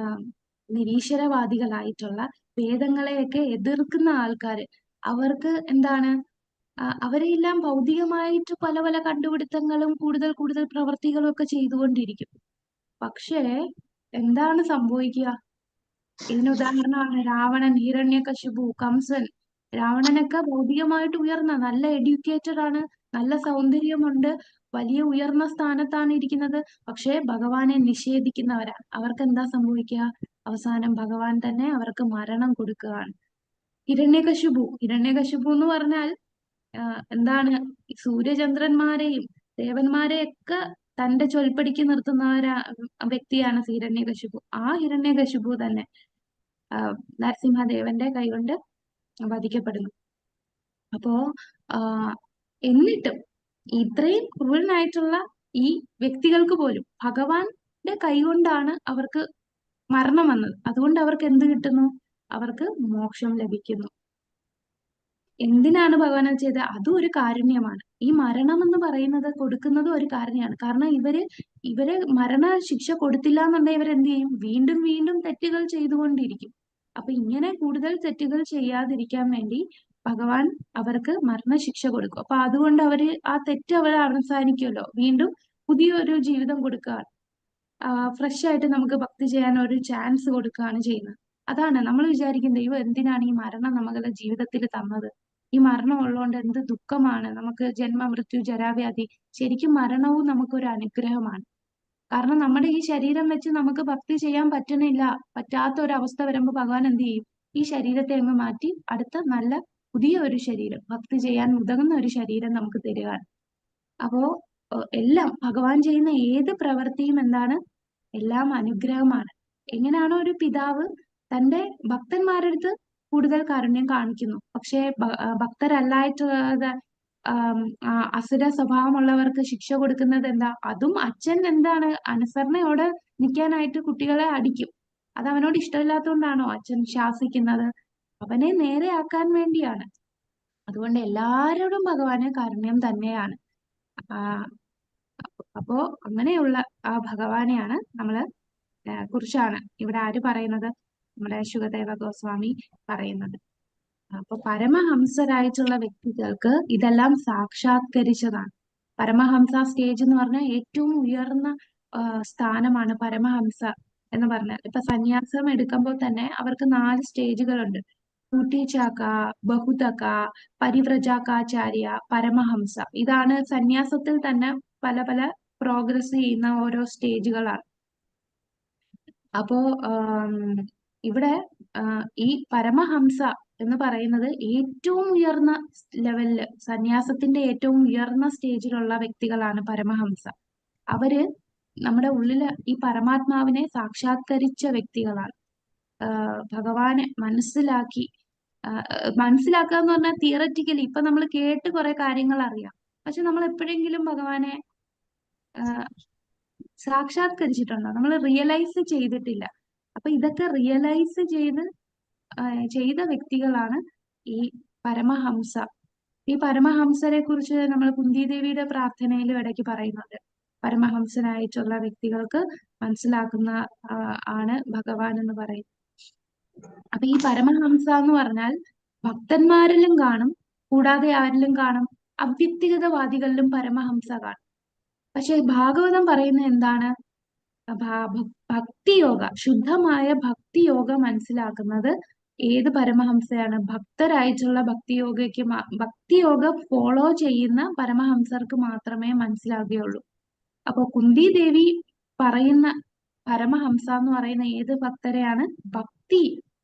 നിരീശ്വരവാദികളായിട്ടുള്ള വേദങ്ങളെയൊക്കെ എതിർക്കുന്ന ആൾക്കാര്, അവർക്ക് എന്താണ്, അവരെല്ലാം ഭൗതികമായിട്ട് പല പല കണ്ടുപിടുത്തങ്ങളും കൂടുതൽ കൂടുതൽ പ്രവർത്തികളും ഒക്കെ ചെയ്തുകൊണ്ടിരിക്കും. പക്ഷേ എന്താണ് സംഭവിക്കുക? ഇതിന് ഉദാഹരണമാണ് രാവണൻ, ഹിരണ്യകശിപു, കംസൻ. രാവണനൊക്കെ ഭൗതികമായിട്ട് ഉയർന്ന നല്ല എഡ്യൂക്കേറ്റഡ് ആണ്, നല്ല സൗന്ദര്യമുണ്ട്, വലിയ ഉയർന്ന സ്ഥാനത്താണ് ഇരിക്കുന്നത്. പക്ഷേ ഭഗവാനെ നിഷേധിക്കുന്നവരാണ്. അവർക്ക് എന്താ സംഭവിക്കുക? അവസാനം ഭഗവാൻ തന്നെ അവർക്ക് മരണം കൊടുക്കുകയാണ്. ഹിരണ്യകശിപു എന്ന് പറഞ്ഞാൽ എന്താണ്, സൂര്യചന്ദ്രന്മാരെയും ദേവന്മാരെയൊക്കെ തന്റെ ചൊൽപ്പടിക്ക് നിർത്തുന്ന വ്യക്തിയാണ് ഹിരണ്യകശിപു. ആ ഹിരണ്യകശിപു തന്നെ നരസിംഹദേവന്റെ കൈകൊണ്ട് വധിക്കപ്പെടുന്നു. അപ്പോ എന്നിട്ടും ഇത്രയും ക്രൂരനായിട്ടുള്ള ഈ വ്യക്തികൾക്ക് പോലും ഭഗവാന്റെ കൈകൊണ്ടാണ് അവർക്ക് മരണം വന്നത്. അതുകൊണ്ട് അവർക്ക് എന്ത് കിട്ടുന്നു? അവർക്ക് മോക്ഷം ലഭിക്കുന്നു. എന്തിനാണ് ഭഗവാൻ അത് ചെയ്തത്? അതും ഒരു കാരുണ്യമാണ്. ഈ മരണം എന്ന് പറയുന്നത് കൊടുക്കുന്നതും ഒരു കാരുണ്യമാണ്. കാരണം ഇവര് മരണ ശിക്ഷ കൊടുത്തില്ല എന്നുണ്ടെങ്കിൽ ഇവരെന്ത് ചെയ്യും? വീണ്ടും വീണ്ടും തെറ്റുകൾ ചെയ്തുകൊണ്ടിരിക്കും. അപ്പൊ ഇങ്ങനെ കൂടുതൽ തെറ്റുകൾ ചെയ്യാതിരിക്കാൻ വേണ്ടി ഭഗവാൻ അവർക്ക് മരണശിക്ഷ കൊടുക്കും. അപ്പൊ അതുകൊണ്ട് ആ തെറ്റ് അവസാനിക്കുമല്ലോ, വീണ്ടും പുതിയൊരു ജീവിതം കൊടുക്കുകയാണ്. ഫ്രഷ് ആയിട്ട് നമുക്ക് ഭക്തി ചെയ്യാൻ ഒരു ചാൻസ് കൊടുക്കുകയാണ് ചെയ്യുന്നത്. അതാണ് നമ്മൾ വിചാരിക്കും, ദൈവം എന്തിനാണ് ഈ മരണം നമ്മുടെ ജീവിതത്തിൽ തന്നത്? ഈ മരണം ഉള്ളതുകൊണ്ട് എന്ത് ദുഃഖമാണ് നമുക്ക്, ജന്മ മൃത്യു ജരാവ്യാധി. ശരിക്കും മരണവും നമുക്കൊരു അനുഗ്രഹമാണ്. കാരണം നമ്മുടെ ഈ ശരീരം വെച്ച് നമുക്ക് ഭക്തി ചെയ്യാൻ പറ്റാത്ത ഒരു അവസ്ഥ വരുമ്പോൾ ഭഗവാൻ എന്ത് ചെയ്യും? ഈ ശരീരത്തെ അങ്ങ് മാറ്റി അടുത്ത നല്ല പുതിയ ഒരു ശരീരം, ഭക്തി ചെയ്യാൻ ഉതകുന്ന ഒരു ശരീരം നമുക്ക് തരികയാണ്. അപ്പോ എല്ലാം ഭഗവാൻ ചെയ്യുന്ന ഏത് പ്രവൃത്തിയും എന്താണ്? എല്ലാം അനുഗ്രഹമാണ്. എങ്ങനെയാണോ ഒരു പിതാവ് തന്റെ ഭക്തന്മാരുടെ അടുത്ത് കൂടുതൽ കാരുണ്യം കാണിക്കുന്നു, പക്ഷേ ഭക്തരല്ലായിട്ടുള്ള അസുര സ്വഭാവമുള്ളവർക്ക് ശിക്ഷ കൊടുക്കുന്നത് എന്താ? അതും അച്ഛൻ എന്താണ്, അനുസരണയോടെ നിൽക്കാനായിട്ട് കുട്ടികളെ അടിക്കും. അത് അവനോട് ഇഷ്ടമില്ലാത്തതുകൊണ്ടാണോ അച്ഛൻ ശാസിക്കുന്നത്? അവനെ നേരെയാക്കാൻ വേണ്ടിയാണ്. അതുകൊണ്ട് എല്ലാവരോടും ഭഗവാന് കാരുണ്യം തന്നെയാണ്. അപ്പോ അങ്ങനെയുള്ള ആ ഭഗവാനെയാണ് കുറിച്ചാണ് ഇവിടെ ആര് പറയുന്നത്? നമ്മുടെ ശുകദേവ ഗോസ്വാമി പറയുന്നത്. അപ്പൊ പരമഹംസരായിട്ടുള്ള വ്യക്തികൾക്ക് ഇതെല്ലാം സാക്ഷാത്കരിച്ചതാണ്. പരമഹംസ സ്റ്റേജ് എന്ന് പറഞ്ഞാൽ ഏറ്റവും ഉയർന്ന സ്ഥാനമാണ് പരമഹംസ എന്ന് പറഞ്ഞാൽ. ഇപ്പൊ സന്യാസം എടുക്കുമ്പോൾ തന്നെ അവർക്ക് 4 സ്റ്റേജുകളുണ്ട്. കൂട്ടിച്ചാക്ക, ബഹുതക, പരിവ്രജാകാചാര്യ, പരമഹംസ. ഇതാണ് സന്യാസത്തിൽ തന്നെ പല പല പ്രോഗ്രസ് ചെയ്യുന്ന ഓരോ സ്റ്റേജുകളാണ്. അപ്പോ ഇവിടെ ഈ പരമഹംസ എന്ന് പറയുന്നത് ഏറ്റവും ഉയർന്ന ലെവലില്, സന്യാസത്തിന്റെ ഏറ്റവും ഉയർന്ന സ്റ്റേജിലുള്ള വ്യക്തികളാണ് പരമഹംസ. അവര് നമ്മുടെ ഉള്ളില് ഈ പരമാത്മാവിനെ സാക്ഷാത്കരിച്ച വ്യക്തികളാണ്. ഭഗവാനെ മനസ്സിലാക്കുക എന്ന് പറഞ്ഞാൽ തിയററ്റിക്കലി ഇപ്പൊ നമ്മൾ കേട്ട് കുറെ കാര്യങ്ങൾ അറിയാം, പക്ഷെ നമ്മൾ എപ്പോഴെങ്കിലും ഭഗവാനെ സാക്ഷാത്കരിച്ചിട്ടുണ്ടോ? നമ്മൾ റിയലൈസ് ചെയ്തിട്ടില്ല. അപ്പൊ ഇതൊക്കെ റിയലൈസ് ചെയ്ത വ്യക്തികളാണ് ഈ പരമഹംസ. ഈ പരമഹംസരെ കുറിച്ച് നമ്മൾ കുന്തിദേവിയുടെ പ്രാർത്ഥനയിലും ഇടയ്ക്ക് പറയുന്നുണ്ട്. പരമഹംസനായിട്ടുള്ള വ്യക്തികൾക്ക് മനസ്സിലാക്കുന്ന ആണ് ഭഗവാൻ എന്ന് പറയും. അപ്പൊ ഈ പരമഹംസ എന്ന് പറഞ്ഞാൽ ഭക്തന്മാരിലും കാണും, കൂടാതെ ആരിലും കാണും? അവ്യക്തിഗതവാദികളിലും പരമഹംസ കാണും. പക്ഷെ ഭാഗവതം പറയുന്നത് എന്താണ്? ഭക്തിയോഗ, ശുദ്ധമായ ഭക്തിയോഗ മനസ്സിലാക്കുന്നത് ഏത് പരമഹംസയാണ്? ഭക്തരായിട്ടുള്ള ഭക്തിയോഗ ഫോളോ ചെയ്യുന്ന പരമഹംസർക്ക് മാത്രമേ മനസ്സിലാകുകയുള്ളൂ. അപ്പൊ കുന്തി ദേവി പറയുന്ന പരമഹംസ എന്ന് പറയുന്ന ഏത് ഭക്തരെയാണ്?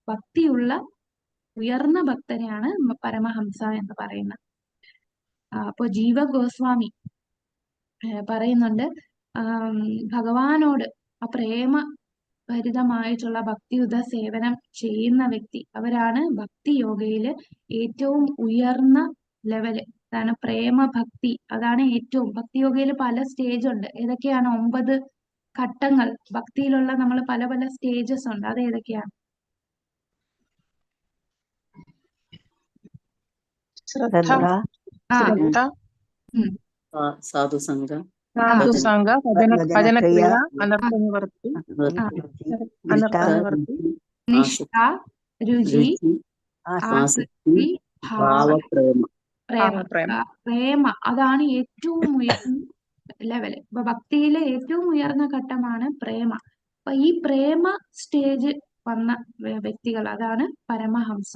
ഭക്തിയുള്ള ഉയർന്ന ഭക്തരെയാണ് പരമഹംസ എന്ന് പറയുന്നത്. അപ്പൊ ജീവ ഗോസ്വാമി പറയുന്നുണ്ട്, ഭഗവാനോട് ആ പ്രേമഭരിതമായിട്ടുള്ള ഭക്തിയുത സേവനം ചെയ്യുന്ന വ്യക്തി, അവരാണ് ഭക്തി യോഗയില് ഏറ്റവും ഉയർന്ന ലെവല്. അതാണ് പ്രേമഭക്തി. അതാണ് ഏറ്റവും ഭക്തിയോഗയിൽ പല സ്റ്റേജ് ഉണ്ട്. ഏതൊക്കെയാണ്? 9 ഘട്ടങ്ങൾ ഭക്തിയിലുള്ള നമ്മൾ പല പല സ്റ്റേജസ് ഉണ്ട്. അത് ഏതൊക്കെയാണ്? ശ്രദ്ധ, ആ ശ്രദ്ധ, സാധുസംഘ, സാധുസംഘ, ഭജനക്രിയ, ഭജനക്രിയ, അനർത്ഥ നിവർത്തി, അനർത്ഥ നിഷ്ഠ, നിവർത്തി, നിഷ്ഠ, രുചി, ആസക്തി, ഭാവപ്രേമ. പ്രേമ. പ്രേമ അതാണ് ഏറ്റവും ഉയർന്ന ലെവല്. ഇപ്പൊ ഭക്തിയിലെ ഏറ്റവും ഉയർന്ന ഘട്ടമാണ് പ്രേമ. അപ്പൊ ഈ പ്രേമ സ്റ്റേജ് വന്ന വ്യക്തികൾ അതാണ് പരമഹംസ.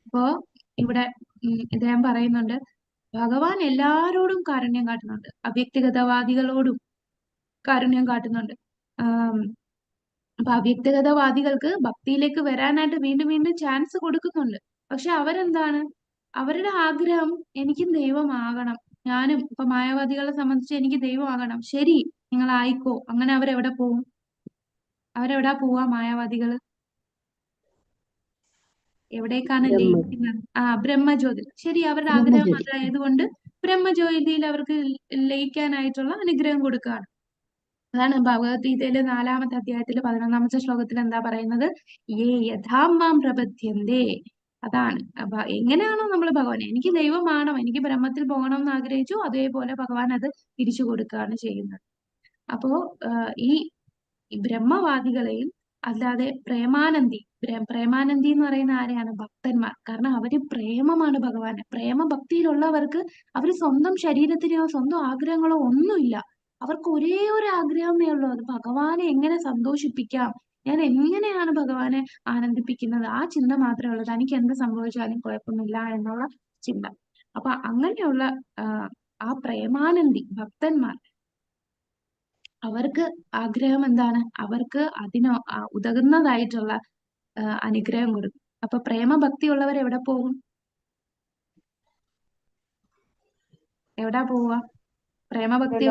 അപ്പോ ഇവിടെ ഇദ്ദേഹം പറയുന്നുണ്ട്, ഭഗവാൻ എല്ലാരോടും കാരുണ്യം കാട്ടുന്നുണ്ട്. അവ്യക്തിഗതവാദികളോടും കാരുണ്യം കാട്ടുന്നുണ്ട്. അപ്പൊ അവ്യക്തിഗതവാദികൾക്ക് ഭക്തിയിലേക്ക് വരാനായിട്ട് വീണ്ടും വീണ്ടും ചാൻസ് കൊടുക്കുന്നുണ്ട്. പക്ഷെ അവരെന്താണ്, അവരുടെ ആഗ്രഹം എനിക്കും ദൈവമാകണം, ഞാനും. ഇപ്പൊ മായാവാദികളെ സംബന്ധിച്ച് എനിക്ക് ദൈവമാകണം. ശരി, നിങ്ങൾ ആയിക്കോ. അങ്ങനെ അവരെവിടെ പോവും? അവരെവിടാ പോവാ മായാവാദികള്? എവിടേക്കാണ് ലയിക്കുന്നത്? ബ്രഹ്മജ്യോതി. ശരി, അവരുടെ ആഗ്രഹം അതായതുകൊണ്ട് ബ്രഹ്മജ്യോതിയിൽ അവർക്ക് ലയിക്കാനായിട്ടുള്ള അനുഗ്രഹം കൊടുക്കുകയാണ്. അതാണ് ഭഗവത്ഗീതയിലെ 4-ാമത്തെ അധ്യായത്തില് 11-ാമത്തെ ശ്ലോകത്തിൽ എന്താ പറയുന്നത്? യേ യഥാം മാം പ്രപദ്യന്തേ. അതാണ് എങ്ങനെയാണോ നമ്മൾ ഭഗവാൻ, എനിക്ക് ദൈവമാണോ, എനിക്ക് ബ്രഹ്മത്തിൽ പോകണം എന്ന് ആഗ്രഹിച്ചു, അതേപോലെ ഭഗവാൻ അത് തിരിച്ചു കൊടുക്കുകയാണ് ചെയ്യുന്നത്. അപ്പോ ഈ ബ്രഹ്മവാദികളെയും അല്ലാതെ പ്രേമാനന്ദി എന്ന് പറയുന്ന ആരെയാണ്? ഭക്തന്മാർ. കാരണം അവര് പ്രേമമാണ് ഭഗവാന്. പ്രേമഭക്തിയിലുള്ളവർക്ക് അവര് സ്വന്തം ശരീരത്തിനെയോ സ്വന്തം ആഗ്രഹങ്ങളോ ഒന്നുമില്ല. അവർക്ക് ഒരേ ഒരു ആഗ്രഹമേ ഉള്ളൂ, അത് ഭഗവാനെ എങ്ങനെ സന്തോഷിപ്പിക്കാം, ഞാൻ എങ്ങനെയാണ് ഭഗവാനെ ആനന്ദിപ്പിക്കുന്നത്, ആ ചിന്ത മാത്രമേ ഉള്ളൂ. തനിക്ക് എന്ത് സംഭവിച്ചാലും കുഴപ്പമില്ല എന്നുള്ള ചിന്ത. അപ്പൊ അങ്ങനെയുള്ള ആ പ്രേമാനന്ദി ഭക്തന്മാർ, അവർക്ക് ആഗ്രഹം എന്താണ്? അവർക്ക് അതിന് ഉതകുന്നതായിട്ടുള്ള അനുഗ്രഹം കൊടുക്കും. അപ്പൊ പ്രേമഭക്തി ഉള്ളവർ എവിടെ പോകും? എവിടാ പോവുക? പ്രേമഭക്തി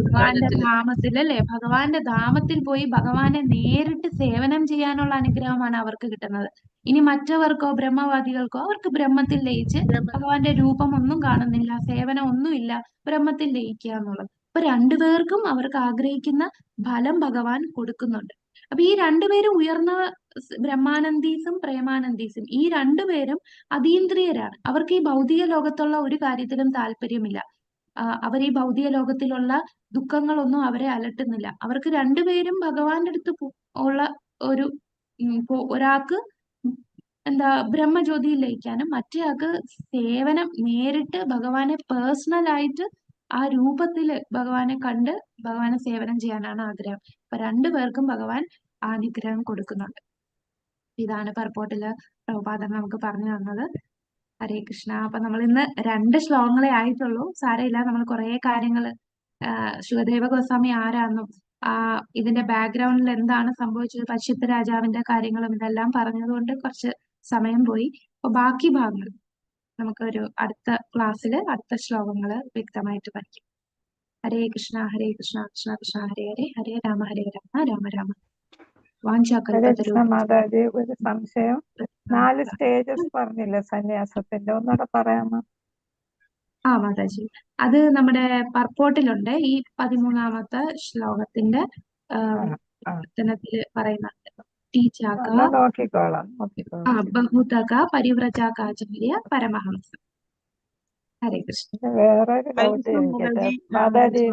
ഭഗവാന്റെ ധാമത്തിൽ അല്ലേ? ഭഗവാന്റെ ധാമത്തിൽ പോയി ഭഗവാനെ നേരിട്ട് സേവനം ചെയ്യാനുള്ള അനുഗ്രഹമാണ് അവർക്ക് കിട്ടുന്നത്. ഇനി മറ്റവർക്കോ, ബ്രഹ്മവാദികൾക്കോ, അവർക്ക് ബ്രഹ്മത്തിൽ ലയിച്ച് ഭഗവാന്റെ രൂപം ഒന്നും കാണുന്നില്ല, സേവനം ഒന്നുമില്ല, ബ്രഹ്മത്തിൽ ലയിക്കുക എന്നുള്ളത്. അപ്പൊ രണ്ടുപേർക്കും അവർക്ക് ആഗ്രഹിക്കുന്ന ഫലം ഭഗവാൻ കൊടുക്കുന്നുണ്ട്. അപ്പൊ ഈ രണ്ടുപേരും ഉയർന്ന ബ്രഹ്മാനന്ദീസും പ്രേമാനന്ദീസും, ഈ രണ്ടുപേരും അതീന്ദ്രിയരാണ്. അവർക്ക് ഈ ഭൗതിക ലോകത്തുള്ള ഒരു കാര്യത്തിലും താല്പര്യമില്ല. അവർ ഈ ഭൗതിക ലോകത്തിലുള്ള ദുഃഖങ്ങളൊന്നും അവരെ അലട്ടുന്നില്ല. അവർക്ക് രണ്ടുപേരും ഭഗവാന്റെ അടുത്ത് ഉള്ള ഒരു ഒരാൾക്ക് എന്താ ബ്രഹ്മജ്യോതിയിൽ ലയിക്കാനും മറ്റേയാൾക്ക് സേവനം, നേരിട്ട് ഭഗവാനെ പേഴ്സണലായിട്ട് ആ രൂപത്തില് ഭഗവാനെ കണ്ട് ഭഗവാനെ സേവനം ചെയ്യാനാണ് ആഗ്രഹം. അപ്പൊ രണ്ടുപേർക്കും ഭഗവാൻ അനുഗ്രഹം കൊടുക്കുന്നുണ്ട്. ഇതാണ് പർപ്പോട്ടില് പ്രഭുപാദൻ നമുക്ക് പറഞ്ഞു തന്നത്. ഹരേ കൃഷ്ണ. അപ്പൊ നമ്മൾ ഇന്ന് 2 ശ്ലോകങ്ങളെ ആയിട്ടുള്ളൂ. സാരമില്ല, നമ്മൾ കുറെ കാര്യങ്ങൾ ശുകദേവ ഗോസ്വാമി ആരാന്നും ഇതിന്റെ ബാക്ക്ഗ്രൗണ്ടിൽ എന്താണ് സംഭവിച്ചത്, പശ്യത്ത് രാജാവിന്റെ കാര്യങ്ങളും ഇതെല്ലാം പറഞ്ഞതുകൊണ്ട് കുറച്ച് സമയം പോയി. അപ്പൊ ബാക്കി ഭാഗങ്ങൾ നമുക്കൊരു അടുത്ത ക്ലാസ്സിൽ അടുത്ത ശ്ലോകങ്ങൾ വ്യക്തമായിട്ട് പഠിക്കും. ഹരേ കൃഷ്ണ ഹരേ കൃഷ്ണ കൃഷ്ണ കൃഷ്ണ ഹരേ ഹരേ, ഹരേ രാമ രാമ രാമ. മാതാജി, ഒരു സംശയം. 4 സ്റ്റേജസ് പറഞ്ഞില്ല സന്യാസത്തിന്റെ, ഒന്നുകൂടെ പറയാമോ? മാതാജി, അത് നമ്മുടെ പർപ്പോട്ടിലുണ്ട്. ഈ 13-ാമത്തെ ശ്ലോകത്തിന്റെ പറയുന്നുണ്ട്. നോക്കിക്കോളാം. ബഹുതക പരിവ്രജകാചാര്യ പരമഹംസ. ഹരേ കൃഷ്ണ. വേറൊരു ഡൗട്ട് ചോദിക്കട്ടെ മാതാജി?